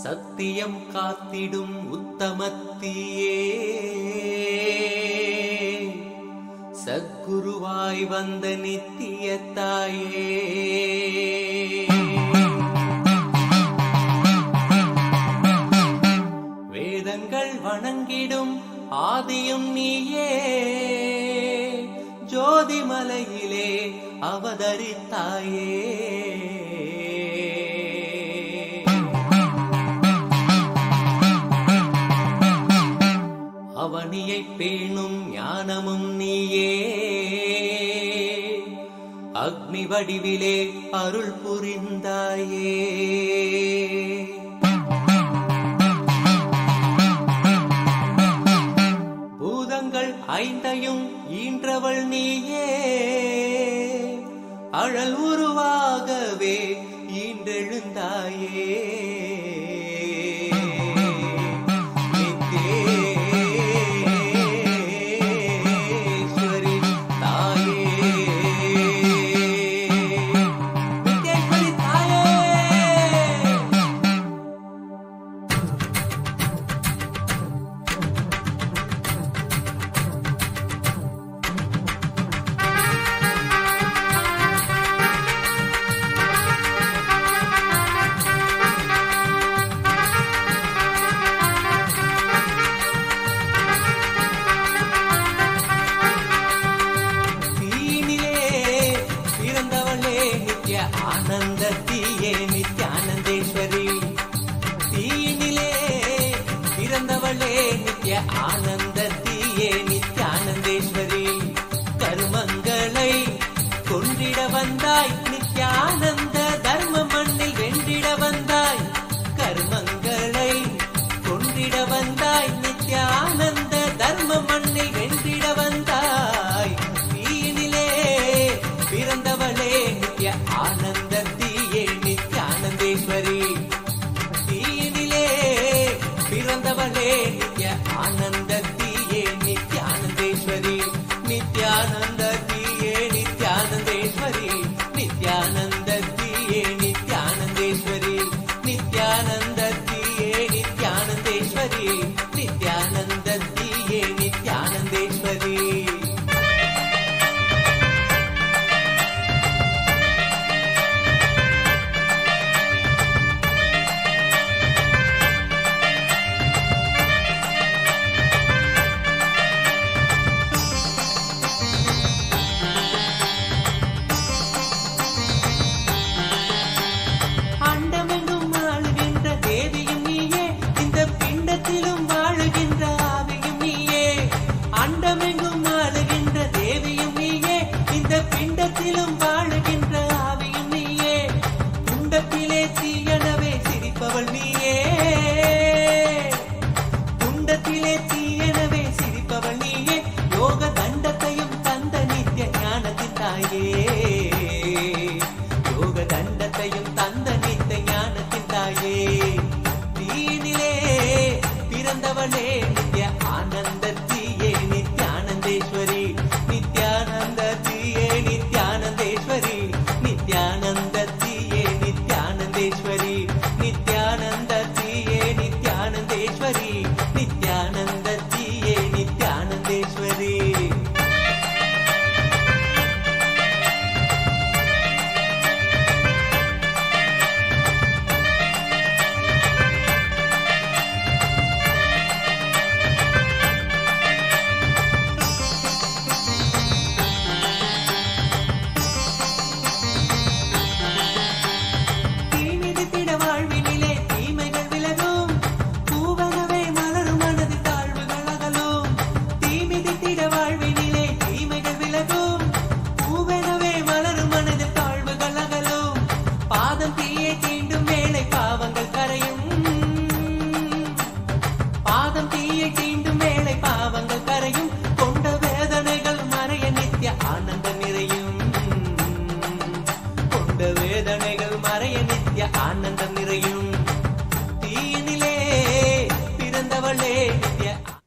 சத்தியம் காத்திடும் உத்தமத்தியே சத்குருவாய் வந்த நித்திய தாயே வேதங்கள் வணங்கிடும் ஆதியும் நீயே ஜோதிமலையிலே அவதரித்தாயே அவனியை பேணும் ஞானமும் நீயே அக்னி வடிவிலே அருள் புரிந்தாயே பூதங்கள் ஐந்தையும் ஈன்றவள் நீயே அழல் உருவாகவே ஈன்றெழுந்தாயே ஆனந்தத்தியே நித்யானந்தேஸ்வரி தீயினிலே பிறந்தவளே நித்ய ஆனந்தத்தியே நித்யானந்தேஸ்வரி கர்மங்களை கொன்றிட வந்தாய் நித்யானந்த தர்ம மண்ணில் வென்றிட வந்தாய் கர்மங்களை கொன்றிட வந்தாய் நித்யானந்த தர்ம மண்ணில் வென்றிட வந்தாய் தீயினிலே பிறந்தவளே நித்ய ஆனந்தத்தியே நித்யானந்தேஸ்வரி தீயினிலே பிறந்தவளே நித்ய ஆனந்தத்தியே நித்யானந்தேஸ்வரி நித்யானந்தத்தியே நித்யானந்தேஸ்வரி நித்யானந்தத்தியே நித்யானந்தேஸ்வரி நித்யானந்தத்தியே நித்யானந்தேஸ்வரி நித்யானந்தத்தியே நித்யானந்தேஸ்வரி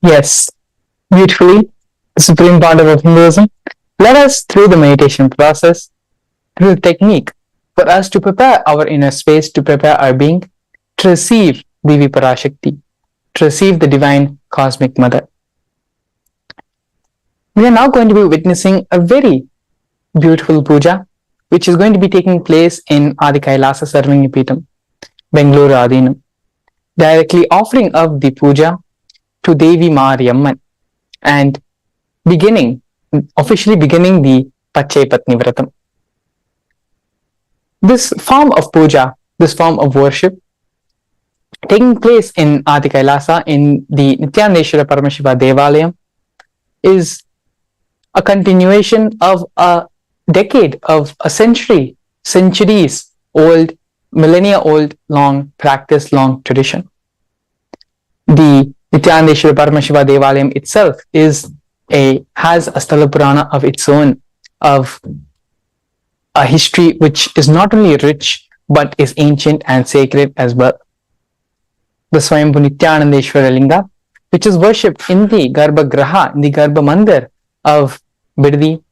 Yes, beautifully, the supreme Pandava of Hinduism led us through the meditation process, through the technique, for us to prepare our inner space, to prepare our being, to receive Devi Parashakti, to receive the divine cosmic mother. We are now going to be witnessing a very beautiful puja, which is going to be taking place in Adi KAILASA Sarvangipitam, Bengaluru Adinam, directly offering up the puja to Devi Mariamman and officially beginning the Pacchai Patni Vratham. This form of puja, this form of worship, taking place in Adi KAILASA in the Nithyananda Paramashiva Devalayam, is a continuation of a decade, of a century, centuries old, millennia old, long practice, long tradition. The Nithyananda Paramashiva Devalayam itself has a Sthala Purana of its own, of a history which is not only rich but is ancient and sacred as well. The Swayambhu Nithyanandeshwara Linga, which is worshipped in the Garbha Graha, in the Garbha Mandir of Bidadi,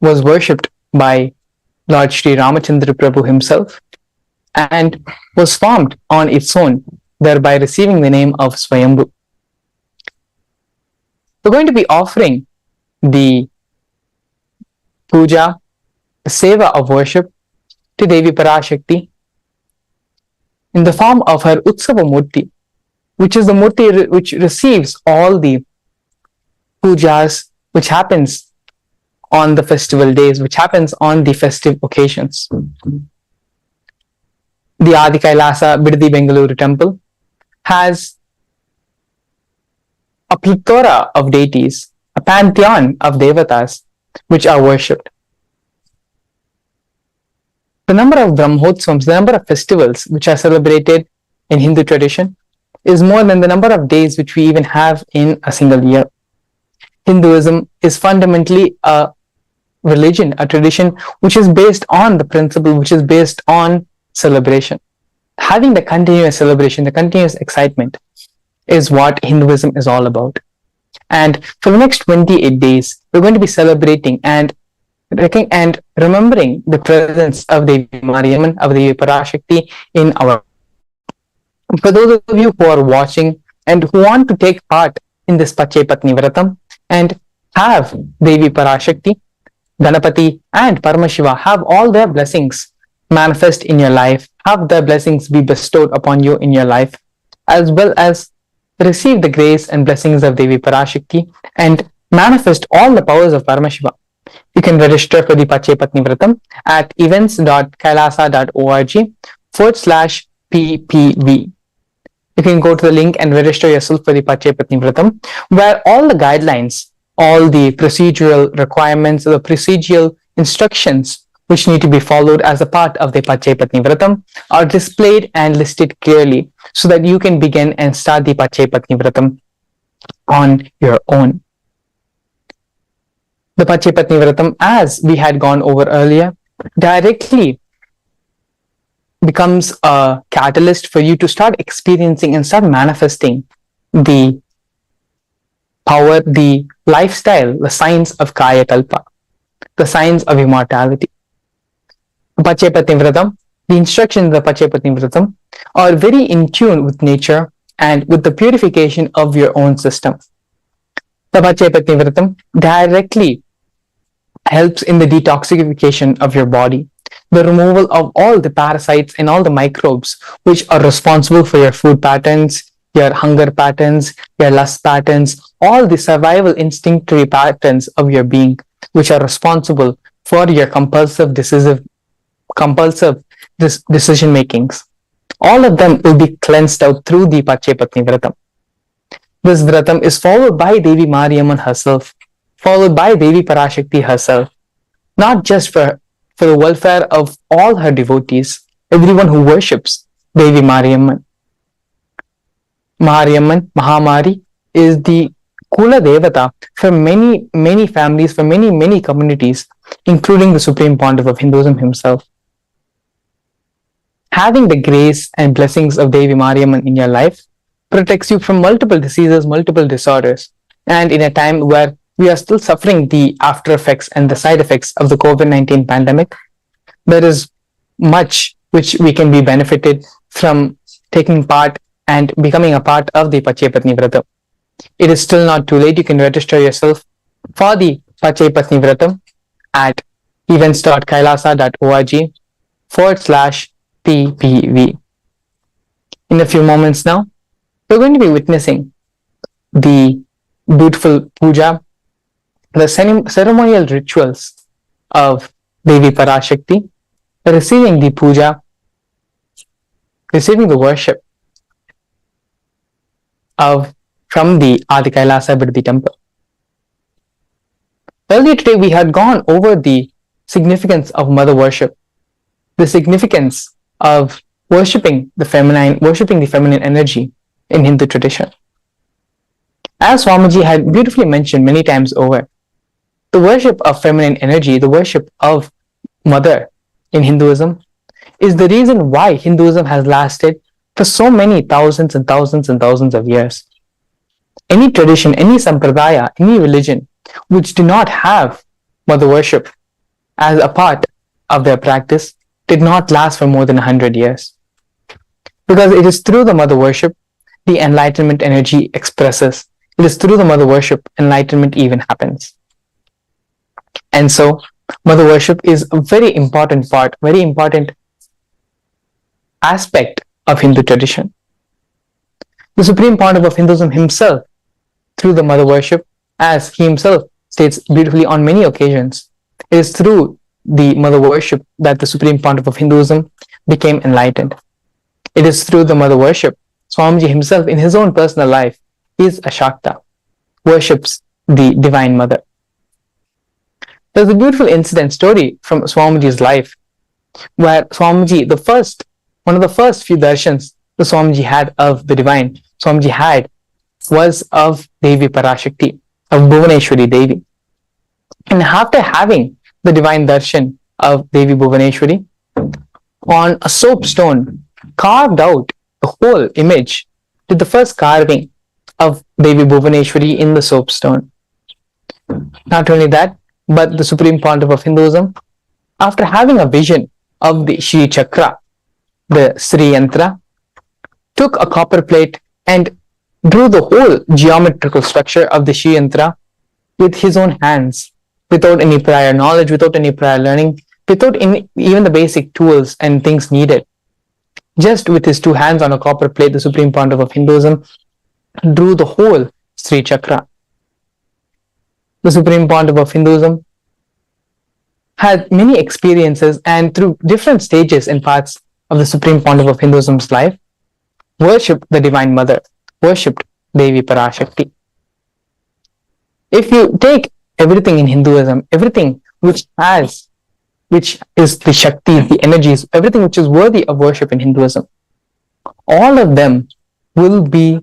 was worshipped by Lord Sri Ramachandra Prabhu himself and was formed on its own, thereby receiving the name of Swayambhu. We're going to be offering the puja, the seva of worship to Devi Parashakti in the form of her Utsava Murti, which is the Murti which receives all the pujas which happens on the festival days, which happens on the festive occasions. The Adi KAILASA Bidadi Bengaluru temple has a plethora of deities, a pantheon of devatas which are worshipped. The number of Brahmotsavams, the number of festivals which are celebrated in Hindu tradition is more than the number of days which we even have in a single year. Hinduism is fundamentally a religion, a tradition which is based on the principle, which is based on celebration. Having the continuous celebration, the continuous excitement is what Hinduism is all about. And for the next 28 days, we're going to be celebrating and remembering the presence of Devi Mariamman, of Devi Parashakti in our. For those of you who are watching and who want to take part in this Pacchai Patni Vratham and have Devi Parashakti, Ganapati and Paramashiva have all their blessings manifest in your life, have their blessings be bestowed upon you in your life, as well as receive the grace and blessings of Devi Parashakti and manifest all the powers of Paramashiva. You can register for the Pacchai Patni Vratham at events.kailasa.org/ppv. You can go to the link and register yourself for the Pacchai Patni Vratham, where all the guidelines, all the procedural requirements, the procedural instructions which need to be followed as a part of the Pacchai Patni Vratham are displayed and listed clearly so that you can begin and start the Pacchai Patni Vratham on your own. The Pacchai Patni Vratham, as we had gone over earlier, directly becomes a catalyst for you to start experiencing and start manifesting the power, the lifestyle, the signs of Kaya Kalpa, the signs of immortality. Pacchai Patni Vratham, the instructions of the Pacchai Patni Vratham are very in tune with nature and with the purification of your own system. The Pacchai Patni Vratham directly helps in the detoxification of your body, the removal of all the parasites and all the microbes which are responsible for your food patterns, your hunger patterns, your lust patterns, all the survival instinctory patterns of your being which are responsible for your compulsive decision makings. All of them will be cleansed out through the Pacchai Patni Vratham. This Vratham is followed by Devi Mariamman herself, followed by Devi Parashakti herself, not just for the welfare of all her devotees, everyone who worships Devi Mariamman. Mariamman, Mahamari, is the Kula Devata for many, many families, for many, many communities, including the Supreme Pontiff of Hinduism himself. Having the grace and blessings of Devi Mariamman in your life protects you from multiple diseases, multiple disorders. And in a time where we are still suffering the after effects and the side effects of the COVID-19 pandemic, there is much which we can be benefited from taking part and becoming a part of the Pacchai Patni Vratham. It is still not too late. You can register yourself for the Pacchai Patni Vratham at events.kailasa.org/PPV. In a few moments now, we're going to be witnessing the beautiful puja, the ceremonial rituals of Devi Parashakti, receiving the puja, receiving the worship from the Adi Kailasa Birdhi temple. Earlier today, we had gone over the significance of mother worship, the significance of worshipping the feminine energy in Hindu tradition. As Swamiji had beautifully mentioned many times over, the worship of feminine energy, the worship of mother in Hinduism, is the reason why Hinduism has lasted for so many thousands and thousands and thousands of years. Any tradition, any sampradaya, any religion which do not have mother worship as a part of their practice did not last for more than 100 years. Because it is through the mother worship the enlightenment energy expresses. It is through the mother worship enlightenment even happens. And so, mother worship is a very important part, very important aspect of Hindu tradition. The Supreme Pontiff of Hinduism himself, through the mother worship, as he himself states beautifully on many occasions, it is through the mother worship that the Supreme Pontiff of Hinduism became enlightened. It is through the mother worship, Swamiji himself in his own personal life is a Shakta, worships the Divine Mother. There's a beautiful incident story from Swamiji's life where Swamiji, one of the first few darshans the Swamiji had of the Divine, Swamiji had was of Devi Parashakti, of Bhuvaneshwari Devi. And after having the Divine darshan of Devi Bhuvaneshwari, on a soapstone, carved out the whole image, did the first carving of Devi Bhuvaneshwari in the soapstone. Not only that, but the Supreme Pontiff of Hinduism, after having a vision of the Shri Chakra, the Sri Yantra, took a copper plate and drew the whole geometrical structure of the Shri Yantra with his own hands, without any prior knowledge, without any prior learning, without even the basic tools and things needed. Just with his two hands on a copper plate, the Supreme Pontiff of Hinduism drew the whole Sri Chakra. The Supreme Pontiff of Hinduism had many experiences, and through different stages and parts of the Supreme Pontiff of Hinduism's life, worshipped the Divine Mother, worshipped Devi Parashakti. If you take everything in Hinduism, everything which is the Shakti, the energies, everything which is worthy of worship in Hinduism, all of them will be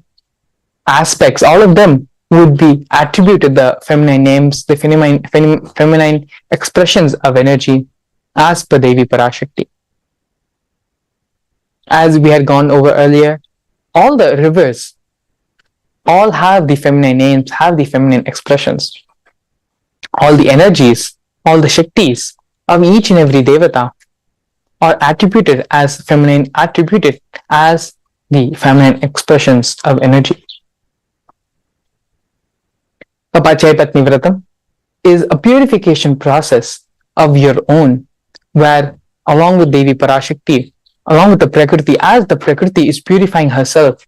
aspects, all of them would be attributed the feminine names, the feminine expressions of energy as per Devi Parashakti. As we had gone over earlier, all the rivers all have the feminine names, have the feminine expressions. All the energies, all the Shaktis of each and every Devata are attributed as feminine, attributed as the feminine expressions of energy. The Pacchai Patni Vratham is a purification process of your own, where along with Devi Parashakti, along with the Prakriti, as the Prakriti is purifying herself,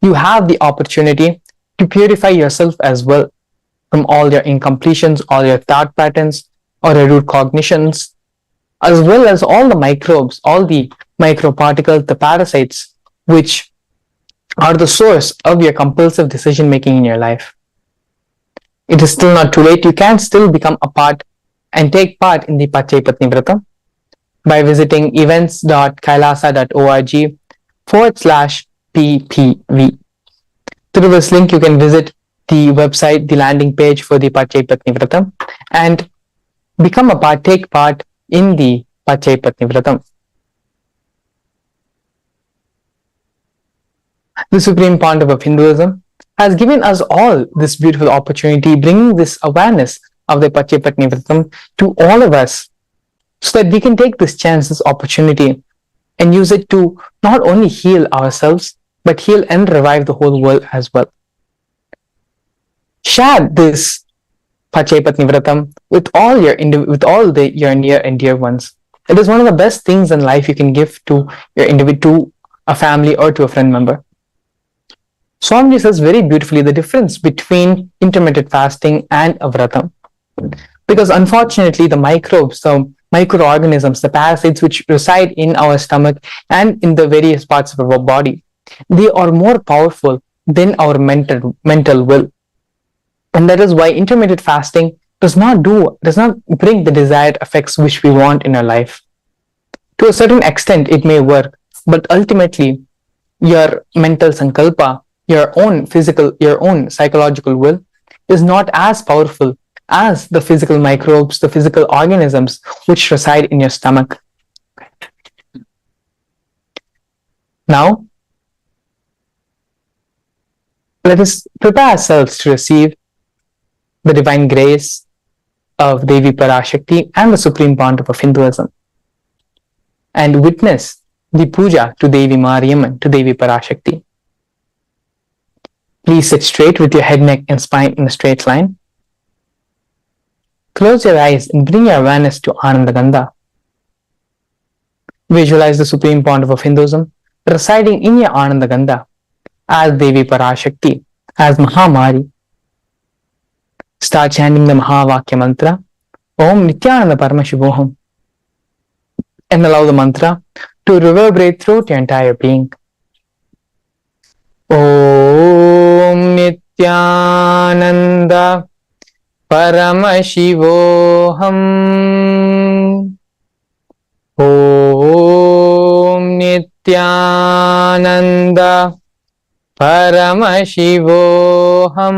you have the opportunity to purify yourself as well from all your incompletions, all your thought patterns, or your root cognitions, as well as all the microbes, all the microparticles, the parasites, which are the source of your compulsive decision making in your life. It is still not too late. You can still become a part and take part in the Pacchai Patni Vratham by visiting events.kailasa.org/PPV. Through this link, you can visit the website, the landing page for the Pacchai Patni Vratham, and become a part, take part in the Pacchai Patni Vratham. the supreme pontiff of Hinduism, has given us all this beautiful opportunity, bringing this awareness of the Pacchai Pattini Vratham to all of us, so that we can take this chance, this opportunity, and use it to not only heal ourselves, but heal and revive the whole world as well. Share this Pacchai Pattini Vratham with all your near and dear ones. It is one of the best things in life you can give to your individual, to a family, or to a friend member. Swamiji says very beautifully the difference between intermittent fasting and a vratam. Because unfortunately, the microbes, the microorganisms, the parasites which reside in our stomach and in the various parts of our body, they are more powerful than our mental will. And that is why intermittent fasting does not bring the desired effects which we want in our life. To a certain extent, it may work, but ultimately, your mental sankalpa, your own psychological will, is not as powerful as the physical microbes, the physical organisms which reside in your stomach. Now, let us prepare ourselves to receive the divine grace of Devi Parashakti and the Supreme Pontiff of Hinduism, and witness the puja to Devi Mariamman, to Devi Parashakti. Please sit straight with your head, neck, and spine in a straight line. Close your eyes and bring your awareness to Anandagandha. Visualize the Supreme Pontiff of Hinduism residing in your Anandagandha as Devi Parashakti, as Mahamari. Start chanting the Mahavakya mantra, Om Nithyananda Paramashivoham, and allow the mantra to reverberate throughout your entire being. Om Nithyananda Paramashivoham. Om Nithyananda Paramashivoham.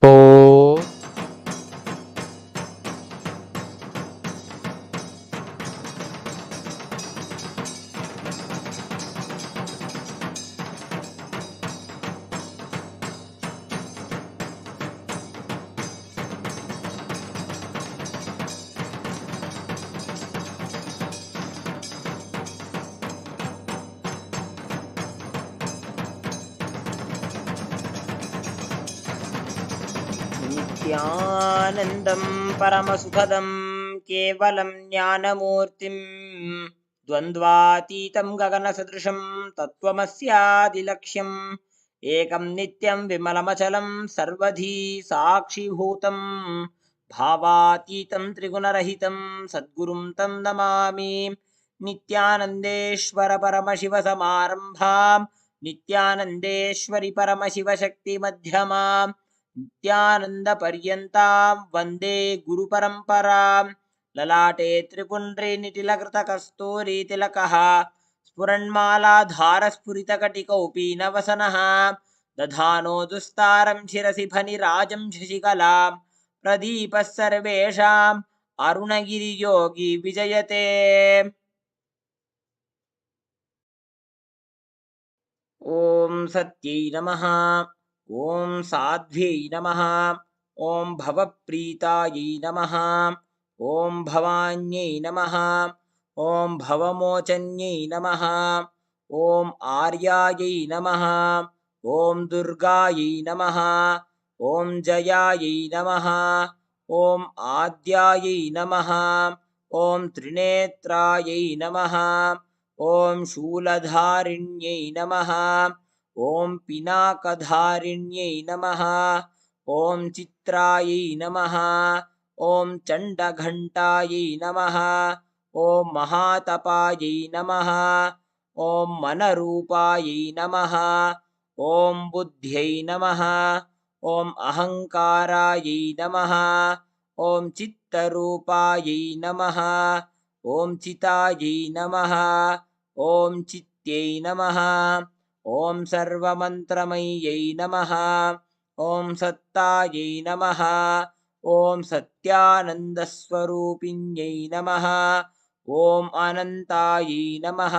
Om. नित्यानन्दं परमसुखदं केवलं ज्ञानमूर्तिं द्वन्द्वातीतं गगनसदृशं तत्त्वमस्यादिलक्ष्यम् एकं नित्यं विमलमचलं सर्वधी साक्षिभूतं भावातीतं त्रिगुणरहितं सद्गुरुं तं नमामि नित्यानन्देश्वर परमशिवसमारम्भां नित्यानन्देश्वरि परमशिवशक्तिमध्यमाम् नित्यानन्दपर्यन्तां वन्दे गुरुपरम्परां ललाटे त्रिपुण्ड्रे निटिलकृतकस्तूरीतिलकः स्फुरन्मालाधारस्फुरितकटिकौपीनवसनः दधानो दुस्तारं शिरसि फणिराजं शशिकलां प्रदीपः सर्वेषाम् अरुणगिरियोगी विजयते। ॐ सत्यै नमः। ॐ साध्व्यै नमः। ॐ भवप्रीतायै नमः। ॐ भवान्यै नमः। ॐ भवमोचन्यै नमः। ॐ आर्यायै नमः। ॐ दुर्गायै नमः। ॐ जयायै नमः। ॐ आद्यायै नमः। ॐ त्रिनेत्रायै नमः। ॐ शूलधारिण्यै नमः। ॐ पिनाकधारिण्यै नमः। ॐ चित्रायै नमः। ॐ चण्डघण्टायै नमः। ॐ महातपायै नमः। ॐ मनरूपायै नमः। ॐ बुद्ध्यै नमः। ॐ अहङ्कारायै नमः। ॐ चित्तरूपायै नमः। ॐ चितायै नमः। ॐ चित्यै नमः। ॐ सर्वमन्त्रमय्यै नमः। ॐ सत्तायै नमः। ॐ सत्यानन्दस्वरूपिण्यै नमः। ॐ अनन्तायै नमः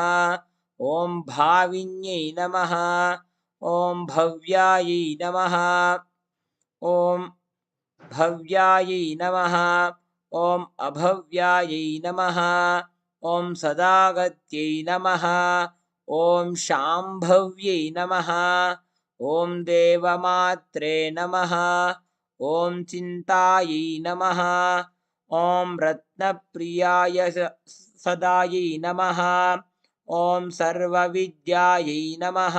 ॐ भाविन्यै नमः ॐ भव्यायै नमः ॐ भव्यायै नमः ॐ अभव्यायै नमः ॐ सदागत्यै नमः ॐ शाम्भव्यै नमः ॐ देवमात्रे नमः ॐ चिन्तायै नमः ॐ रत्नप्रियाय सदायै नमः ॐ सर्वविद्यायै नमः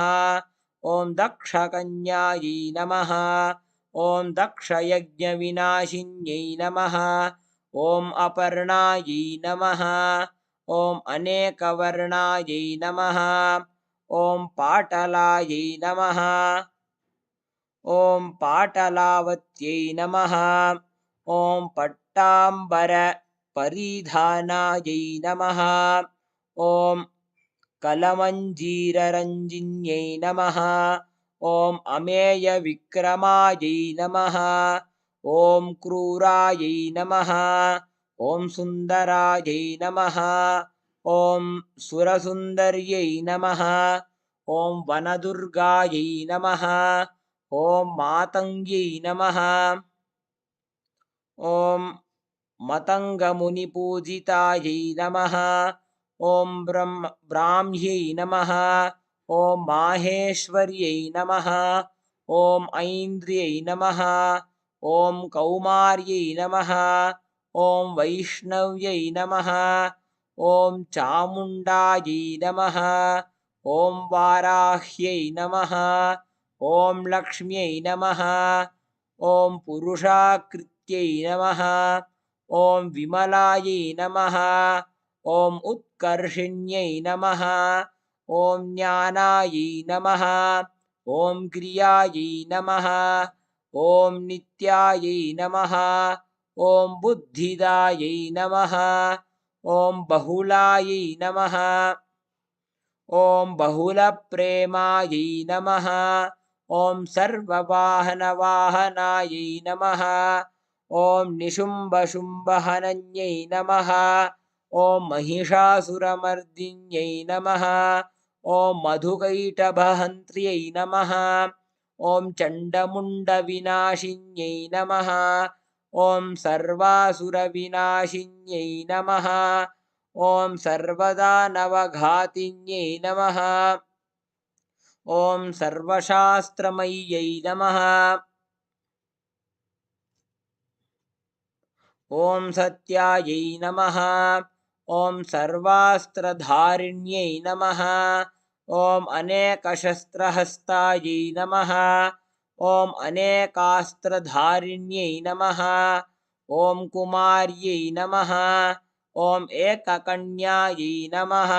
ॐ दक्षकन्यायै नमः ॐ दक्षयज्ञविनाशिन्यै नमः ॐ अपर्णायै नमः ॐ अनेकवर्णायै नमः ॐ पाटलायै नमः ॐ पाटलावत्यै नमः ॐ पट्टाम्बरपरिधानायै नमः ॐ कलमञ्जीररञ्जिन्यै नमः ॐ अमेयविक्रमायै नमः ॐ क्रूरायै नमः ॐ सुन्दरायै नमः ॐ सुरसुन्दर्यै नमः ॐ वनदुर्गायै नमः ॐ मातङ्ग्यै नमः ॐ मतङ्गमुनिपूजितायै नमः ॐ ब्राह्म्यै नमः ॐ माहेश्वर्यै नमः ॐ ऐन्द्र्यै नमः ॐ कौमार्यै नमः ॐ वैष्णव्यै नमः ॐ चामुण्डायै नमः ॐ वाराह्यै नमः ॐ लक्ष्म्यै नमः ॐ पुरुषाकृत्यै नमः ॐ विमलायै नमः ॐ उत्कर्षिण्यै नमः ॐ ज्ञानायै नमः ॐ क्रियायै नमः ॐ नित्यायै नमः ॐ बुद्धिदायै नमः ॐ बहुलायै नमः ॐ बहुलप्रेमायै नमः ॐ सर्ववाहनवाहनायै नमः ॐ निशुम्भशुम्भहनन्यै नमः ॐ महिषासुरमर्दिन्यै नमः ॐ मधुकैटभहन्त्र्यै नमः ॐ चण्डमुण्डविनाशिन्यै नमः ॐ सर्वासुरविनाशिन्यै नमः ॐ सर्वदानवघातिन्यै नमः ॐ सर्वशास्त्रमय्यै नमः ॐ सत्यायै नमः ॐ सर्वास्त्रधारिण्यै नमः ॐ अनेकशस्त्रहस्तायै नमः ॐ अनेकास्त्रधारिण्यै नमः ॐ कुमार्यै नमः ॐ एककन्यायै नमः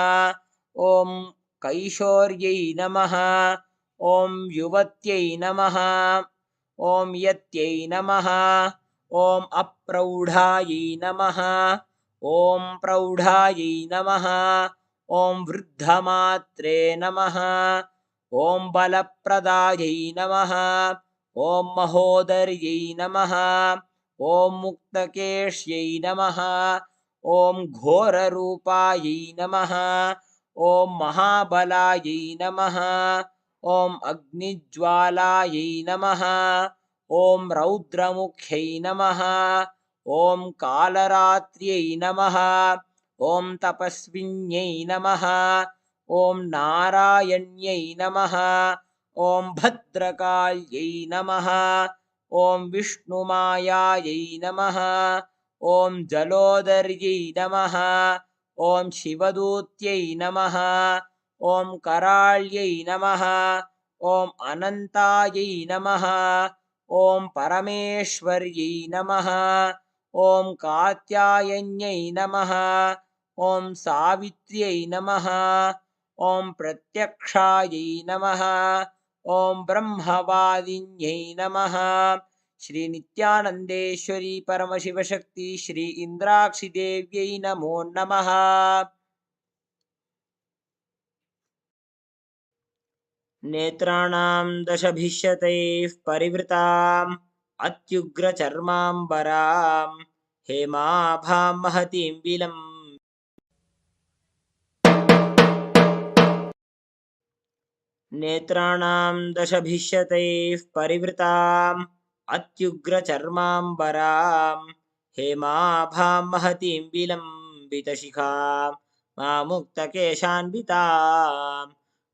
ॐ कैशोर्यै नमः ॐ युवत्यै नमः ॐ यत्यै नमः ॐ अप्रौढायै नमः ॐ प्रौढायै नमः ॐ वृद्धमात्रे नमः ॐ बलप्रदायै नमः ॐ महोदर्यै नमः ॐ मुक्तकेश्यै नमः ॐ घोररूपायै नमः ॐ महाबलायै नमः ॐ अग्निज्वालायै नमः ॐ रौद्रमुख्यै नमः ॐ कालरात्र्यै नमः ॐ तपस्विन्यै नमः ॐ नारायण्यै नमः ॐ भद्रकाल्यै नमः ॐ विष्णुमायायै नमः ॐ जलोदर्यै नमः ॐ शिवदूत्यै नमः ॐ कराळ्यै नमः ॐ अनन्तायै नमः ॐ परमेश्वर्यै नमः ॐ कात्यायन्यै नमः ॐ सावित्र्यै नमः ॐ प्रत्यक्षायै नमः ॐ ब्रह्मवादिन्यै नमः श्री नित्यानन्देश्वरी परमशिवशक्ति श्री इन्द्राक्षिदेव्यै नमो नमः। नेत्राणां दशभिष्यतैः परिवृताम् अत्युग्रचर्माम्बरां हेमाभां महतीं विलम् नेत्राणां दशभिष्यतैः परिवृताम् अत्युग्रचर्माम्बरां हेमाभां महतीं विलम्बितशिखां मामुक्तकेशान्वितां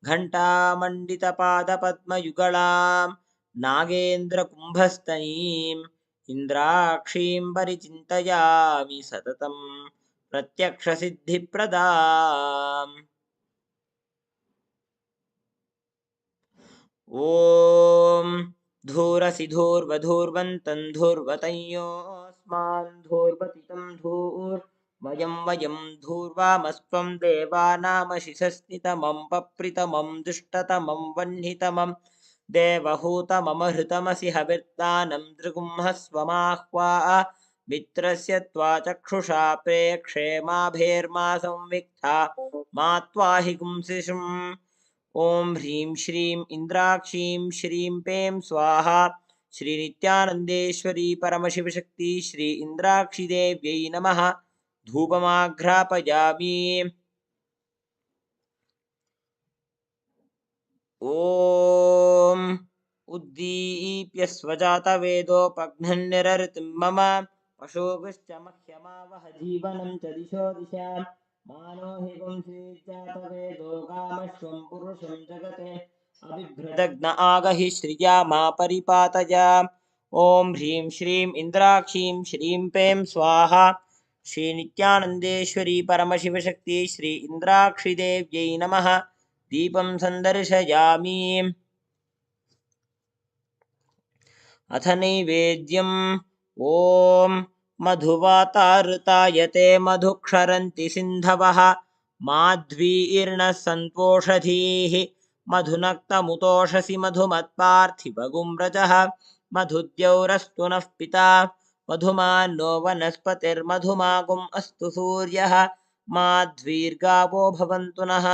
घण्टामण्डितपादपद्मयुगलां नागेन्द्रकुम्भस्तनीम् इन्द्राक्षीं परिचिन्तयामि सततं प्रत्यक्षसिद्धिप्रदाम् ॐ धूरसि धूर्वधूर्वन्तं धूर्वतयोऽस्मान् धूर्वतितं धूर्वयं वयं धूर्वामस्त्वं देवानामशिषस्तितमं पप्रितमं दुष्टतमं वह्नितमं देवहूतममहृतमसि हविर्दानं दृगुंहस्वमाह्वा मित्रस्य त्वा चक्षुषा प्रेक्षे माभेर्मा संविक्था मा त्वाहि गुंसिषुम् ॐ ह्रीं श्रीं इन्द्राक्षीं श्रीं पें स्वाहा श्री नित्यानन्देश्वरी परमशिवशक्ति श्री इन्द्राक्षीदेव्यै नमः धूपमाघ्रापयामि ॐ उद्दीप्य स्वजातवेदोपघ्नन्निरृतिं मम पशोगश्च मह्यमावह जीवनं च दिशो दिशा मानो हि पुंसीज्जातवेदो कामश्वं पुरुषं जगते अबिभ्रदग्न आगहि श्रिया मा परिपातय ॐ ह्रीं श्रीं इन्द्राक्षीं श्रीं पें स्वाहा श्री नित्यानन्देश्वरी परमशिवशक्ति श्री इन्द्राक्षीदेव्यै नमः दीपं सन्दर्शयामि अथ नैवेद्यम् ॐ मधुवातारुतायते मधुक्षरन्ति सिन्धवः माध्वीर्नः सन्तोषधीः मधुनक्तमुतोषसि मधुमत्पार्थिवगुम्रजः मधुद्यौरस्तु नः पिता मधुमान्नो वनस्पतिर्मधुमागुम् अस्तु सूर्यः माध्वीर्गावो भवन्तु नः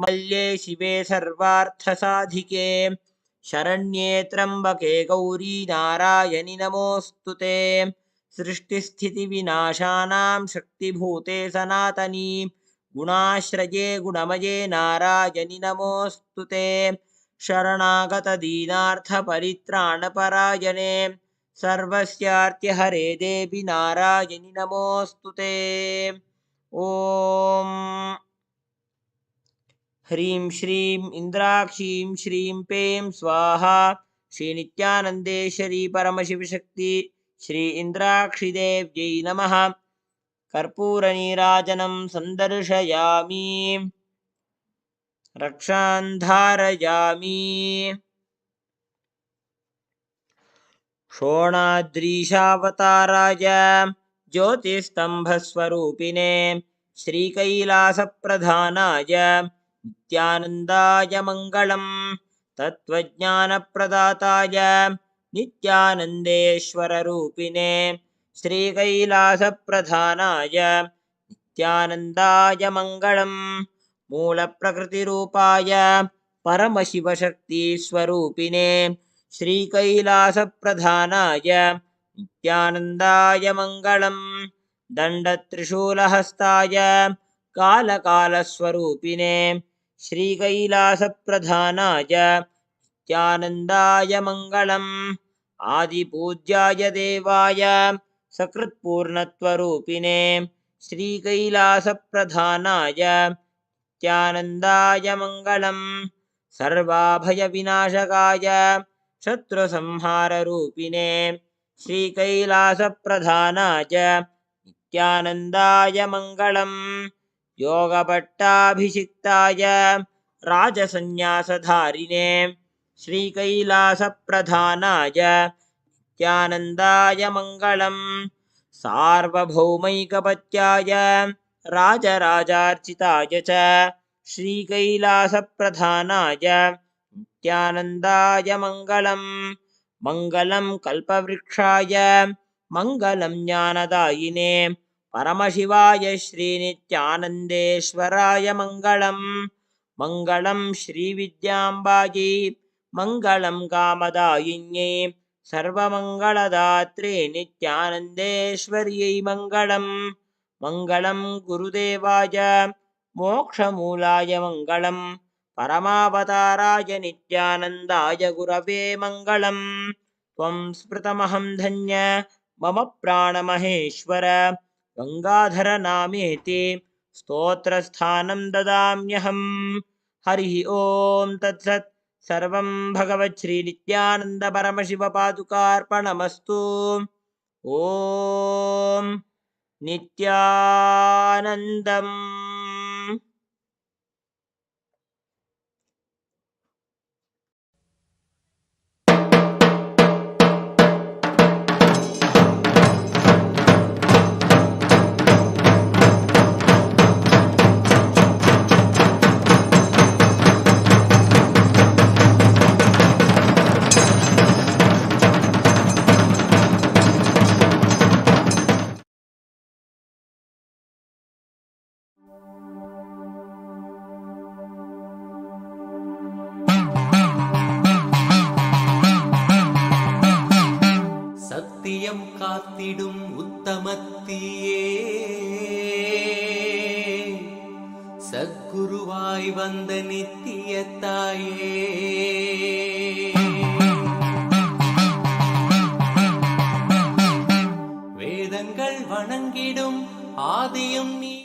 मल्ये शिवे सर्वार्थसाधिके शरण्ये त्र्यम्बके गौरी नारायणि नमोऽस्तु ते सृष्टिस्थितिविनाशानां शक्तिभूते सनातनी गुणाश्रये गुणमये नारायणि नमोऽस्तु ते शरणागतदीनार्थपरित्राणपरायणे सर्वस्यार्त्यहरे देवि नारायणि नमोऽस्तु ते ॐ ह्रीं श्रीं इन्द्राक्षीं श्रीं पें स्वाहा श्री नित्यानन्देश्वरी परमशिवशक्ति श्री इन्द्राक्षीदेव्यै नमः कर्पूरनीराजनं सन्दर्शयामि रक्षां धारयामि शोणाद्रीशावताराय ज्योतिस्तम्भस्वरूपिणे श्रीकैलासप्रधानाय नित्यानन्दाय मङ्गलम् तत्त्वज्ञानप्रदाताय नित्यानन्देश्वररूपिणे श्रीकैलासप्रधानाय नित्यानन्दाय मङ्गलम् मूलप्रकृतिरूपाय परमशिवशक्तिस्वरूपिणे श्रीकैलासप्रधानाय नित्यानन्दाय मङ्गलम् दण्डत्रिशूलहस्ताय कालकालस्वरूपिणे श्रीकैलासप्रधानाय नित्यानन्दाय मङ्गलम् आदिपूज्याय देवाय सकृत्पूर्णत्वरूपिणे श्रीकैलासप्रधानाय नित्यानन्दाय मङ्गलम् सर्वाभयविनाशकाय शत्रुसंहाररूपिणे श्रीकैलासप्रधानाय नित्यानन्दाय मङ्गलम् योगभट्टाभिषिक्ताय राजसन्न्यासधारिणे श्रीकैलासप्रधानाय नित्यानन्दाय मङ्गलम् सार्वभौमैकपत्याय राजराजार्चिताय च श्रीकैलासप्रधानाय नित्यानन्दाय मङ्गलम् मङ्गलं कल्पवृक्षाय मङ्गलं ज्ञानदायिने परमशिवाय श्रीनित्यानन्देश्वराय मङ्गलम् मङ्गलं श्रीविद्याम्बायै मङ्गलं कामदायिन्यै सर्वमङ्गलदात्रे नित्यानन्देश्वर्यै मङ्गलम् मङ्गलं गुरुदेवाय मोक्षमूलाय मङ्गलं परमावताराय नित्यानन्दाय गुरवे मङ्गलम् त्वं स्मृतमहं धन्य मम प्राणमहेश्वर गङ्गाधर नामेति स्तोत्रस्थानं ददाम्यहम् हरिः ॐ तत्सत् सर्वं भगवत् श्री नित्यानन्द परमशिव पादुकार्पणमस्तु ॐ नित्यानन्दम् சத்தியம் காத்திடும் உத்தமத்தியே சத்குருவாய் வந்த நித்திய தாயே வேதங்கள் வணங்கிடும் ஆதியும் நீ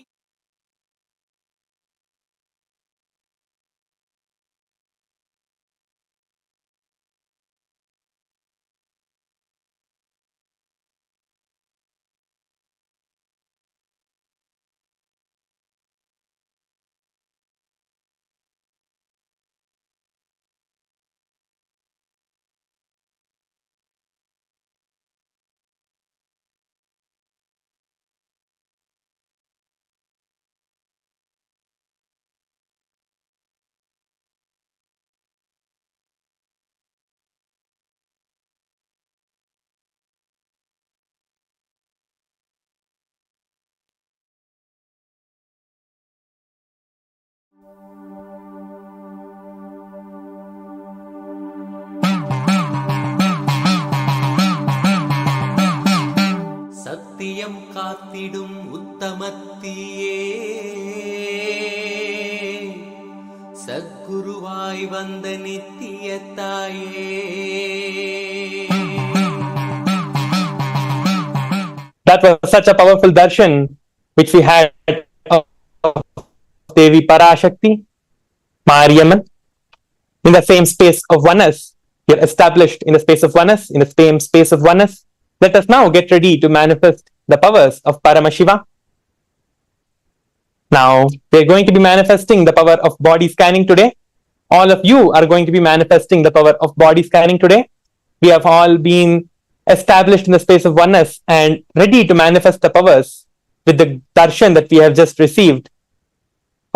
சத்தியம் காத்திடும் உத்தமத்தியே சத்குருவாய் வந்த நித்திய தாயே. That was such a powerful darshan which we had of Devi Parashakti, Mariamman, in the same space of oneness. We are established in the space of oneness, in the same space of oneness. Let us now get ready to manifest the powers of Paramashiva. Now, we are going to be manifesting the power of body scanning today. All of you are going to be manifesting the power of body scanning today. We have all been established in the space of oneness and ready to manifest the powers with the darshan that we have just received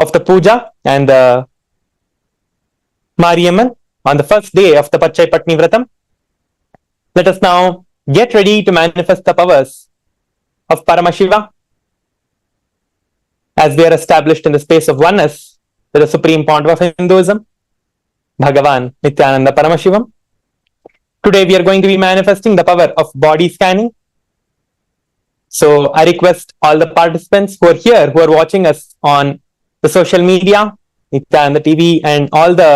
of the puja and the Mariamman on the first day of the Pacchai Pattini Vratham. Let us now get ready to manifest the powers of Paramashiva as we are established in the space of oneness with the supreme point of Hinduism, Bhagavan Nithyananda Paramashivam. Today we are going to be manifesting the power of body scanning. So I request all the participants who are here, who are watching us on the social media, Nithyananda TV and all the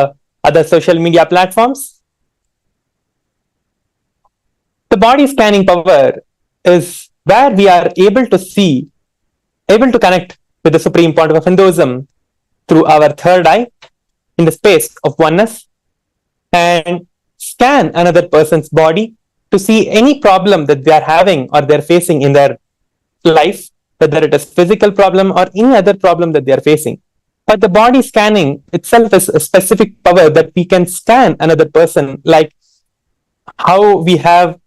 other social media platforms. The body scanning power is where we are able to see, able to connect with the supreme point of Hinduism through our third eye in the space of oneness and scan another person's body to see any problem that they are having or they are facing in their life, whether it is physical problem or any other problem that they are facing. But the body scanning itself is a specific power that we can scan another person, like how we have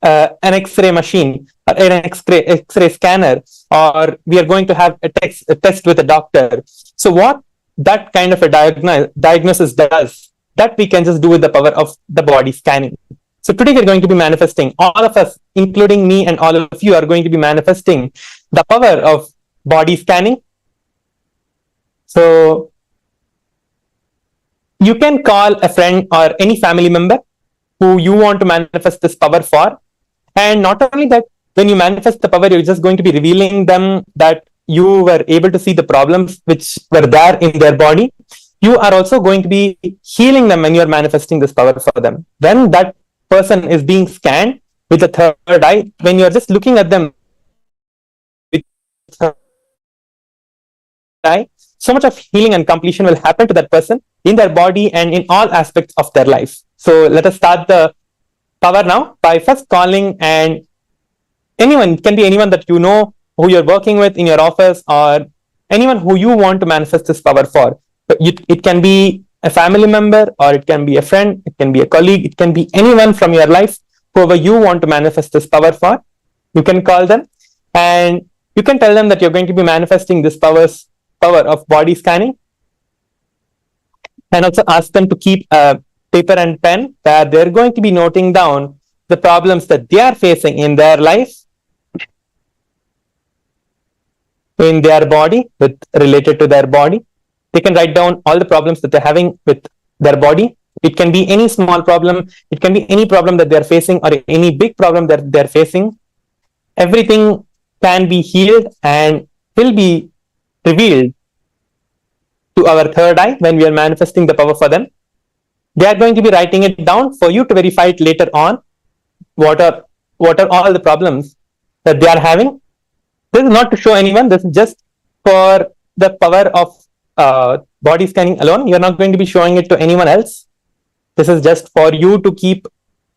an X-ray machine or an X-ray scanner, or we are going to have a test with a doctor. So what that kind of a diagnosis does, that we can just do with the power of the body scanning. So today we're going to be manifesting, all of us, including me and all of you, are going to be manifesting the power of body scanning. So you can call a friend or any family member who you want to manifest this power for. And not only that, when you manifest the power, you're just going to be revealing them that you were able to see the problems which were there in their body. you are also going to be healing them when you are manifesting this power for them. When that person is being scanned with the third eye, when you are just looking at them with third eye, so much of healing and completion will happen to that person in their body and in all aspects of their life. So let us start the power now by first calling, and anyone, can be anyone that you know who you're working with in your office, or anyone who you want to manifest this power for. It can be a family member, or it can be a friend, it can be a colleague, it can be anyone from your life, whoever you want to manifest this power for. You can call them and you can tell them that you're going to be manifesting this power of body scanning, and also ask them to keep a paper and pen where they're going to be noting down the problems that they are facing in their life, in their body, related to their body. They can write down all the problems that they're having with their body. It can be any small problem, it can be any problem that they're facing, or any big problem that they're facing. Everything can be healed and will be revealed to our third eye when we are manifesting the power for them. They are going to be writing it down for you to verify it later on. What are all the problems that they are having? This is not to show anyone. This is just for the power of body scanning alone. You're not going to be showing it to anyone else. This is just for you to keep,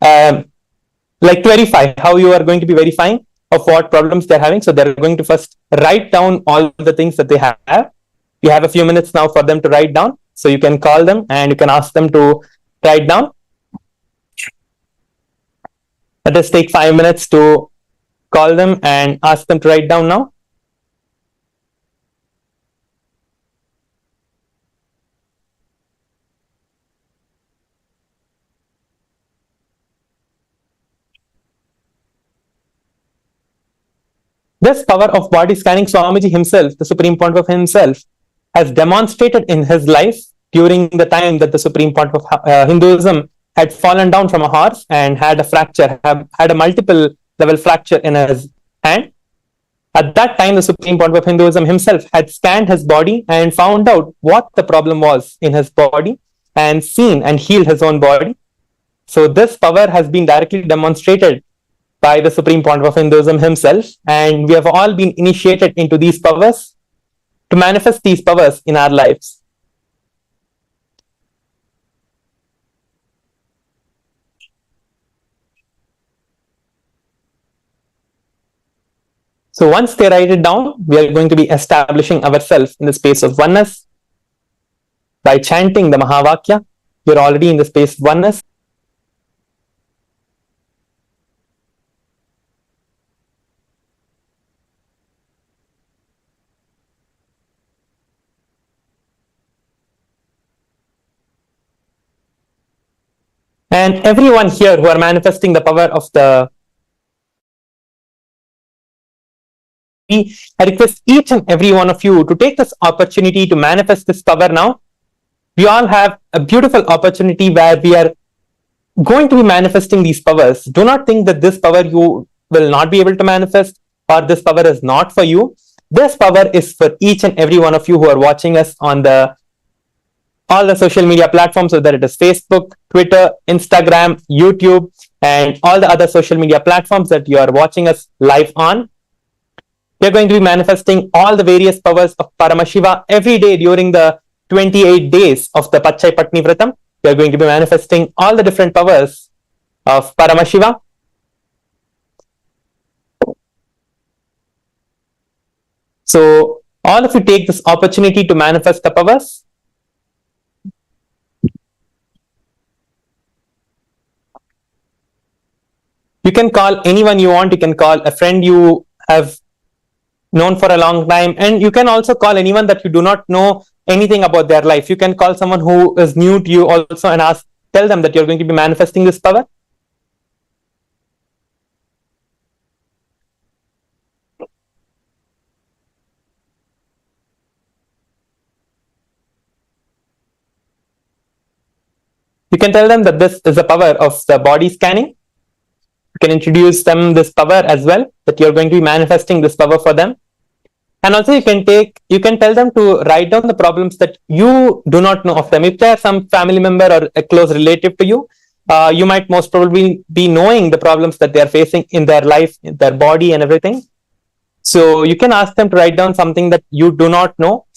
like, to verify how you are going to be verifying of what problems they're having. So they're going to first write down all the things that they have. You have a few minutes now for them to write down. So you can call them and you can ask them to write down. Let us take 5 minutes to call them and ask them to write down now. This power of body scanning, Swamiji himself, the Supreme Pontiff himself, has demonstrated in his life during the time that the Supreme Pontiff of Hinduism had fallen down from a horse and had a fracture, had a multiple level fracture in his hand. At that time, the Supreme Pontiff of Hinduism himself had scanned his body and found out what the problem was in his body and seen and healed his own body. So this power has been directly demonstrated by the Supreme Pontiff of Hinduism himself, and we have all been initiated into these powers to manifest these powers in our lives. So once they write it down, we are going to be establishing ourselves in the space of oneness by chanting the Mahavakya. You're already in the space of oneness. And everyone here who are manifesting the power of the, I request each and every one of you to take this opportunity to manifest this power now. We all have a beautiful opportunity where we are going to be manifesting these powers. Do not think that this power you will not be able to manifest, or this power is not for you. This power is for each and every one of you who are watching us on all the social media platforms, whether it is Facebook, Twitter, Instagram, YouTube, and all the other social media platforms that you are watching us live on. We are going to be manifesting all the various powers of Paramashiva every day during the 28 days of the Pacchai Pattini Vratham. We are going to be manifesting all the different powers of Paramashiva. So all of you take this opportunity to manifest the powers. You can call anyone you want. You can call a friend you have known for a long time, and you can also call anyone that you do not know anything about their life. You can call someone who is new to you also and tell them that you're going to be manifesting this power. You can tell them that this is the power of the body scanning. You can introduce them this power as well, that you're going to be manifesting this power for them. And also you can tell them to write down the problems that you do not know of them. If they are some family member or a close relative to you, you might most probably be knowing the problems that they are facing in their life, in their body and everything. So you can ask them to write down something that you do not know,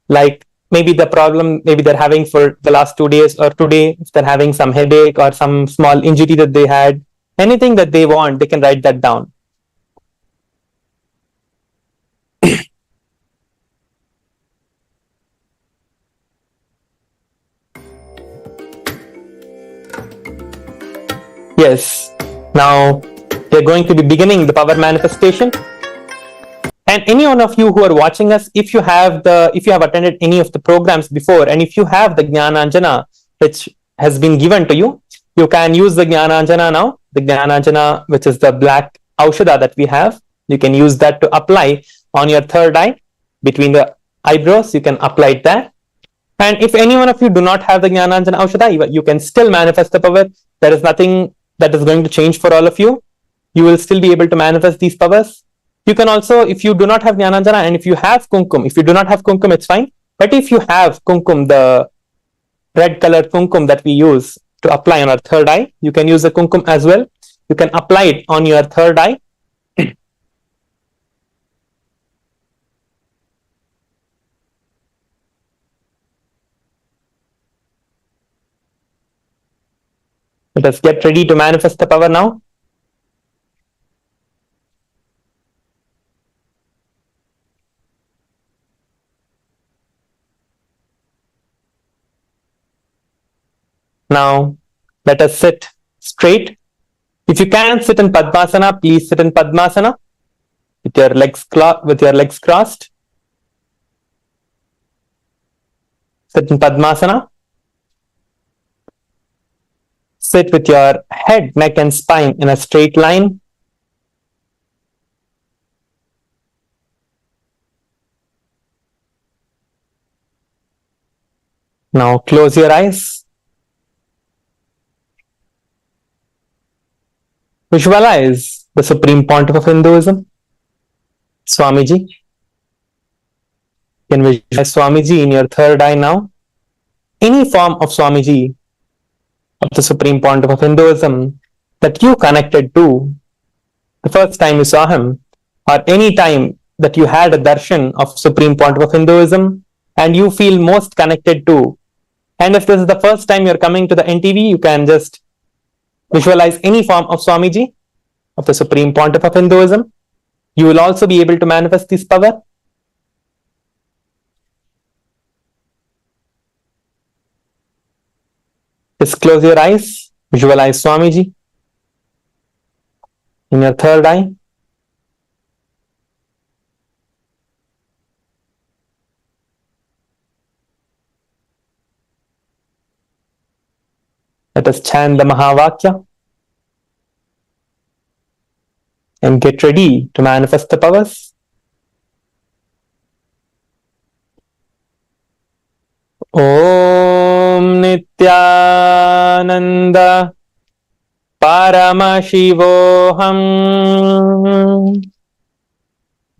like maybe the problem maybe they're having for the last 2 days, or today if they're having some headache or some small injury that they had, anything that they want, they can write that down. Yes, now we're going to be beginning the power manifestation. And any one of you who are watching us, if you have attended any of the programs before, and if you have the Jnananjana which has been given to you, you can use the Jnananjana now. The Jnananjana, which is the black Aushadha that we have, you can use that to apply on your third eye, between the eyebrows, you can apply it there. And if any one of you do not have the Jnananjana Aushadha, you can still manifest the power. There is nothing that is going to change for all of you. You will still be able to manifest these powers. You can also, if you do not have Jnananjana, and if you have Kumkum, if you do not have Kumkum, it's fine. But if you have Kumkum, the red colored Kumkum that we use to apply on our third eye, you can use the Kumkum as well. You can apply it on your third eye. Let us get ready to manifest the power now. Now, let us sit straight. If you can sit in Padmasana, please sit in Padmasana with your legs crossed. Sit in Padmasana. Sit with your head, neck and spine in a straight line. Now close your eyes. Visualize the Supreme Pontiff of Hinduism, Swamiji. You can visualize Swamiji in your third eye now. Any form of Swamiji, of the Supreme Pontiff of Hinduism, that you connected to the first time you saw him, or any time that you had a darshan of Supreme Pontiff of Hinduism and you feel most connected to. And if this is the first time you're coming to the NTV, you can just visualize any form of Swamiji, of the Supreme Pontiff of Hinduism. You will also be able to manifest this power. Just close your eyes, visualize Swamiji in your third eye. Let us chant the Mahavakya and get ready to manifest the powers. Om Nithyananda Paramashivoham.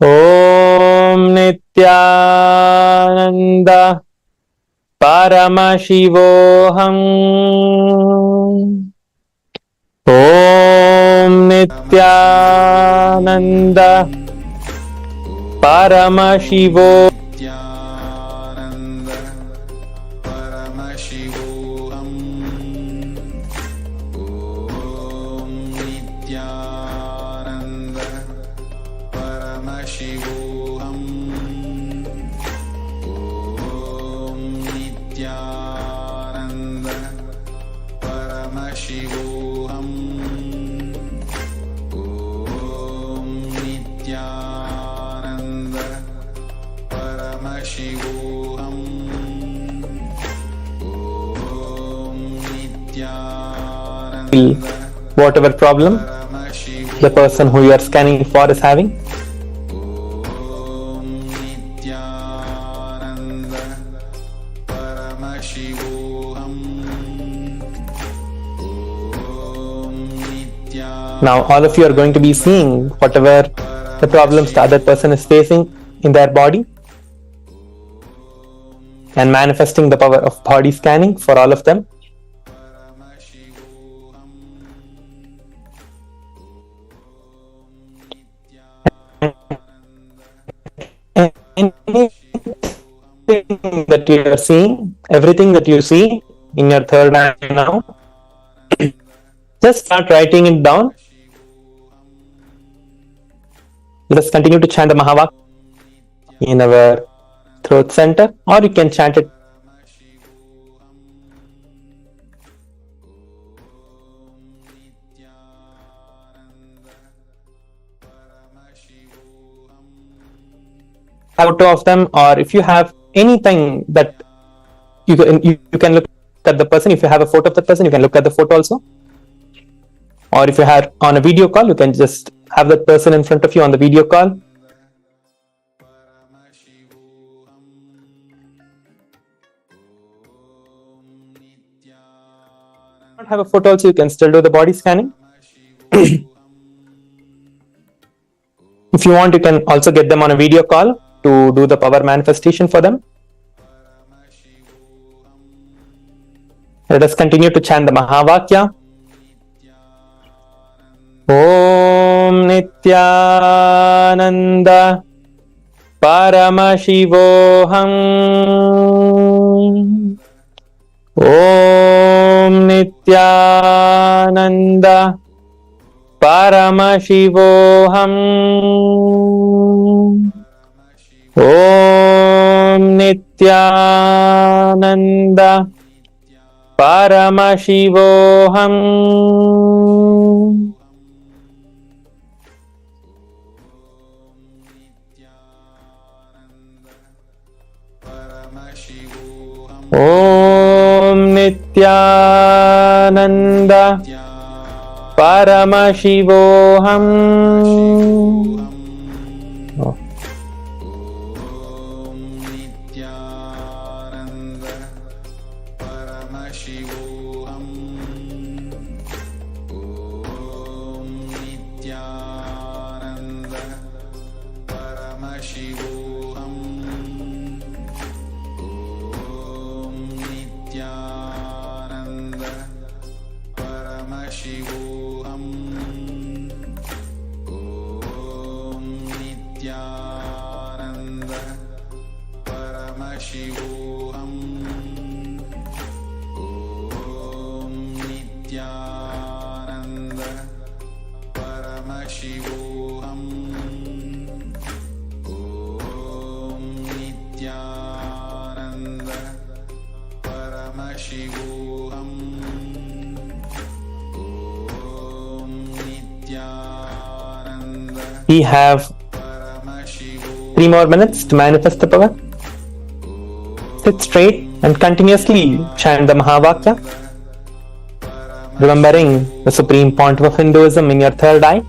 Om Nithyananda Paramashivoham. Om Nithyananda Paramashivoham. Whatever problem the person who you are scanning for is having. Now all of you are going to be seeing whatever the problems the other person is facing. in their body and manifesting the power of body scanning for all of them. Anything that you are seeing, everything that you see in your third eye now, just start writing it down. Let us continue to chant the Mahavak in our throat center, or you can chant it photo of them, or if you have anything that you can look at the person. If you have a photo of the person, you can look at the photo also. Or if you have on a video call, you can just have that person in front of you on the video call. Not have a photo also, you can still do the body scanning. If you want, you can also get them on a video call to do the power manifestation for them. Let us continue to chant the Mahavakya. Om Nithyananda Paramashivoham. Om Nithyananda Paramashivoham. Om Nithyananda Paramashivoham. Om Nithyananda Paramashivoham. We have 3 more minutes to manifest the power. Sit straight and continuously chant the Mahavakya, remembering the supreme point of Hinduism in your third eye.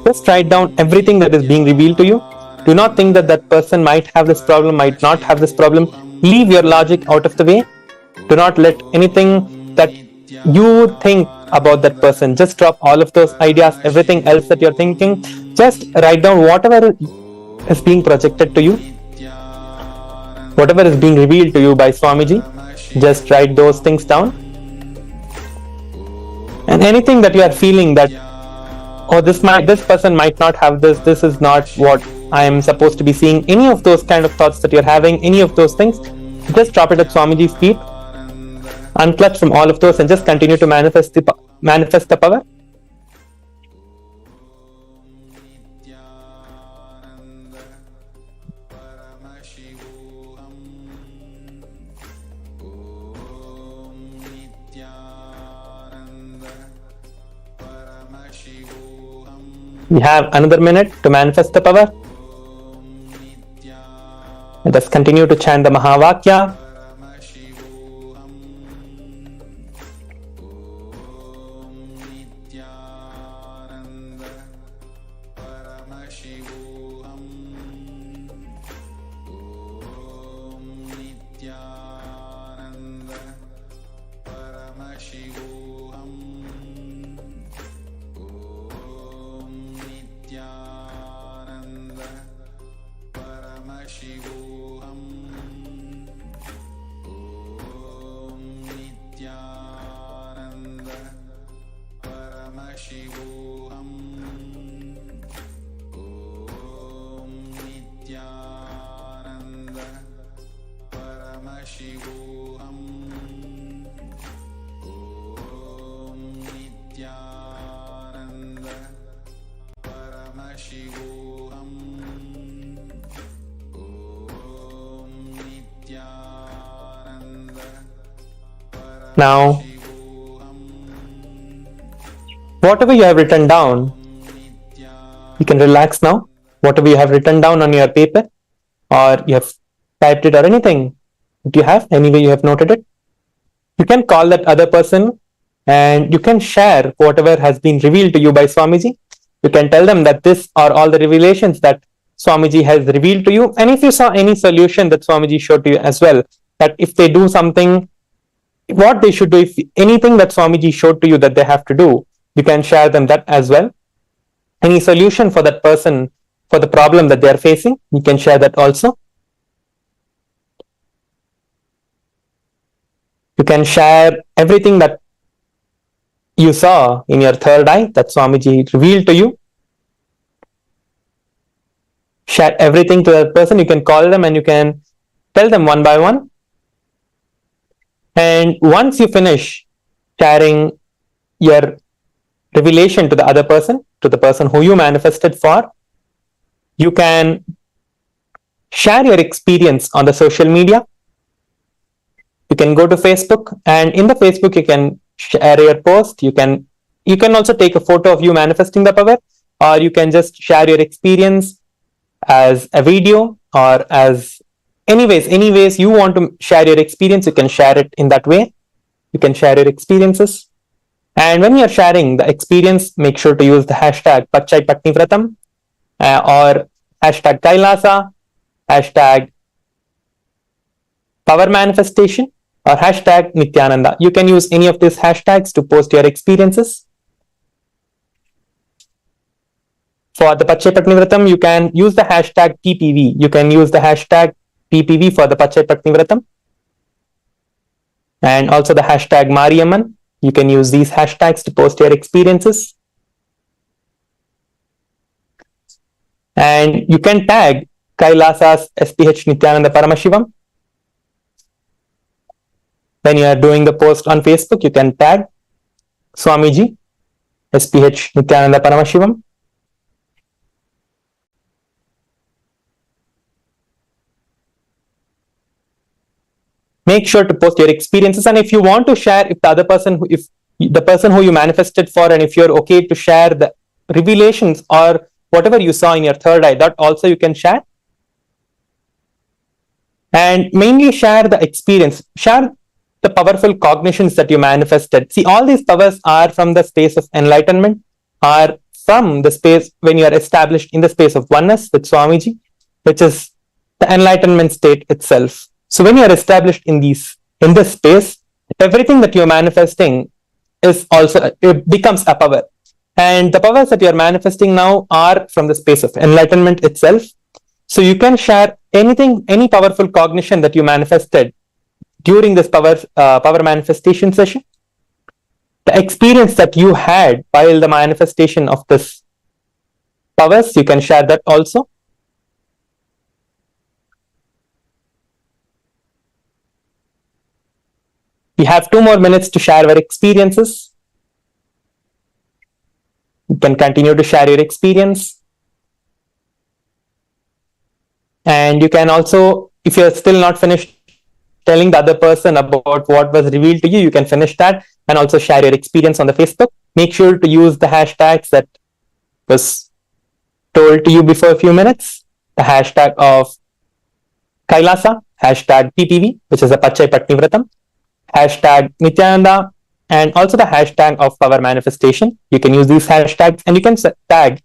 Just write down everything that is being revealed to you. Do not think that that person might have this problem, might not have this problem. Leave your logic out of the way. Do not let anything that you think about that person. Just drop all of those ideas, everything else that you're thinking. Just write down whatever is being projected to you, whatever is being revealed to you by Swamiji. Just write those things down. And anything that you are feeling that, oh, this person might not have this is not what I am supposed to be seeing, any of those kind of thoughts that you're having, any of those things, just drop it at Swamiji's feet, unclutch from all of those, and just continue to manifest the power. We have another minute to manifest the power. Let us continue to chant the Mahavakya. Now, whatever you have written down, you can relax now. Whatever you have written down on your paper, or you have typed it, or anything that you have, anyway you have noted it, you can call that other person and you can share whatever has been revealed to you by Swamiji. You can tell them that this are all the revelations that Swamiji has revealed to you. And if you saw any solution that Swamiji showed to you as well, that if they do something, what they should do, if anything that Swamiji showed to you that they have to do, you can share them that as well. Any solution for that person, for the problem that they are facing, you can share that also. You can share everything that you saw in your third eye that Swamiji revealed to you. Share everything to that person. You can call them and you can tell them one by one. And once you finish sharing your revelation to the other person, to the person who you manifested for, you can share your experience on the social media. You can go to Facebook, and in the Facebook you can share your post. You can also take a photo of you manifesting the power, or you can just share your experience as a video, or as any ways you want to share your experience. You can share it in that way. You can share your experiences. And when you're sharing the experience, make sure to use the hashtag Pacchai Vratham, or hashtag KAILASA, hashtag power manifestation, or hashtag Nithyananda. You can use any of these hashtags to post your experiences. For the Pacchai Vratham, you can use the hashtag PPV. You can use the hashtag PPV for the Pacchai Vratham. And also the hashtag Mariamman. You can use these hashtags to post your experiences. And you can tag Kailasa's SPH Nithyananda Paramashivam. When you are doing the post on Facebook, you can tag Swamiji, SPH Nithyananda Paramashivam. Make sure to post your experiences, and if you want to share, if the person who you manifested for, and if you're okay to share the revelations or whatever you saw in your third eye, that also you can share. And mainly share the experience, share the powerful cognitions that you manifested. See, all these powers are from the space of enlightenment, are from the space when you are established in the space of oneness with Swamiji, which is the enlightenment state itself. So when you are established in this space, everything that you are manifesting is also, it becomes a power. And the powers that you are manifesting now are from the space of enlightenment itself. So you can share anything, any powerful cognition that you manifested during this power manifestation session. The experience that you had while the manifestation of this powers, you can share that also. We have 2 more minutes to share our experiences. You can continue to share your experience. And you can also, if you're still not finished telling the other person about what was revealed to you, you can finish that and also share your experience on the Facebook. Make sure to use the hashtags that was told to you before a few minutes. The hashtag of Kailasa, hashtag PPV, which is a Pacchai Vratham, hashtag Nithyananda, and also the hashtag of power manifestation. You can use these hashtags, and you can tag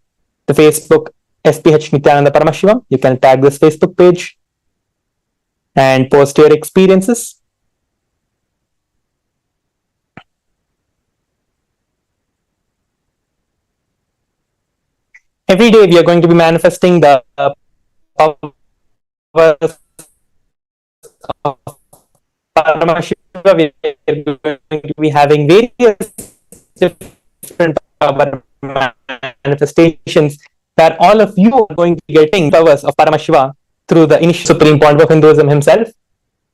the Facebook SPH Nithyananda Paramashivam. You can tag this Facebook page and post your experiences. Every day we are going to be manifesting the power powers of Paramashiva, we are going to be having various different power manifestations where all of you are going to be getting powers of Paramashiva through the initial supreme point of Hinduism himself.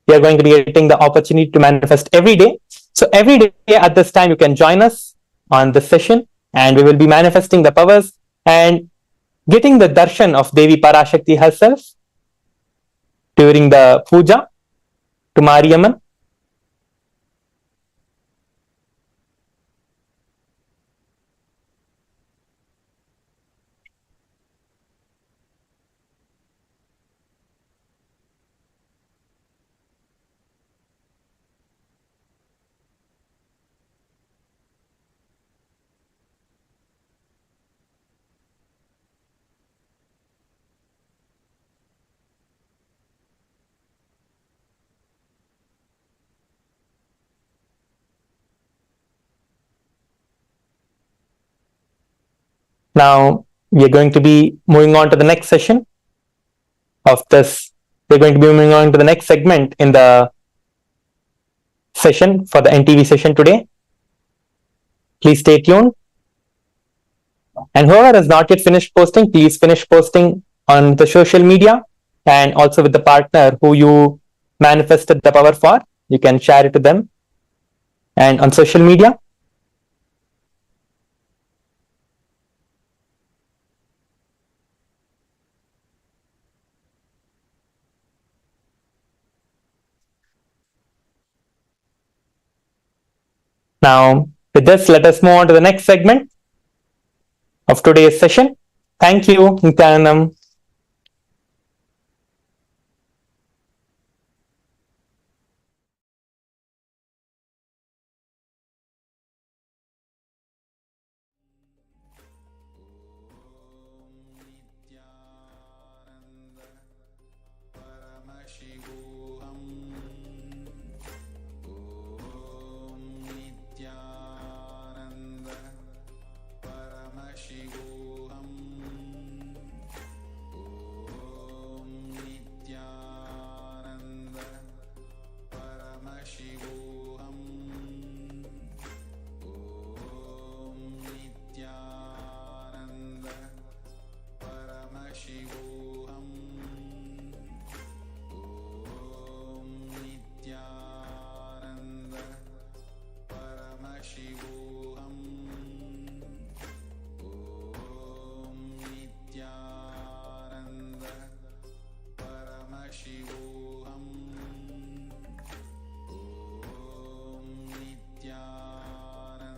You are going to be getting the opportunity to manifest every day. So every day at this time, you can join us on this session and we will be manifesting the powers and getting the darshan of Devi Parashakti herself during the puja to Mariamman. Now we are going to be moving on to the next session of this. We're going to be moving on to the next segment in the session for the NTV session today. Please stay tuned. And whoever has not yet finished posting, please finish posting on the social media and also with the partner who you manifested the power for. You can share it to them and on social media. Now, with this, let us move on to the next segment of today's session. Thank you, Nithyanandam.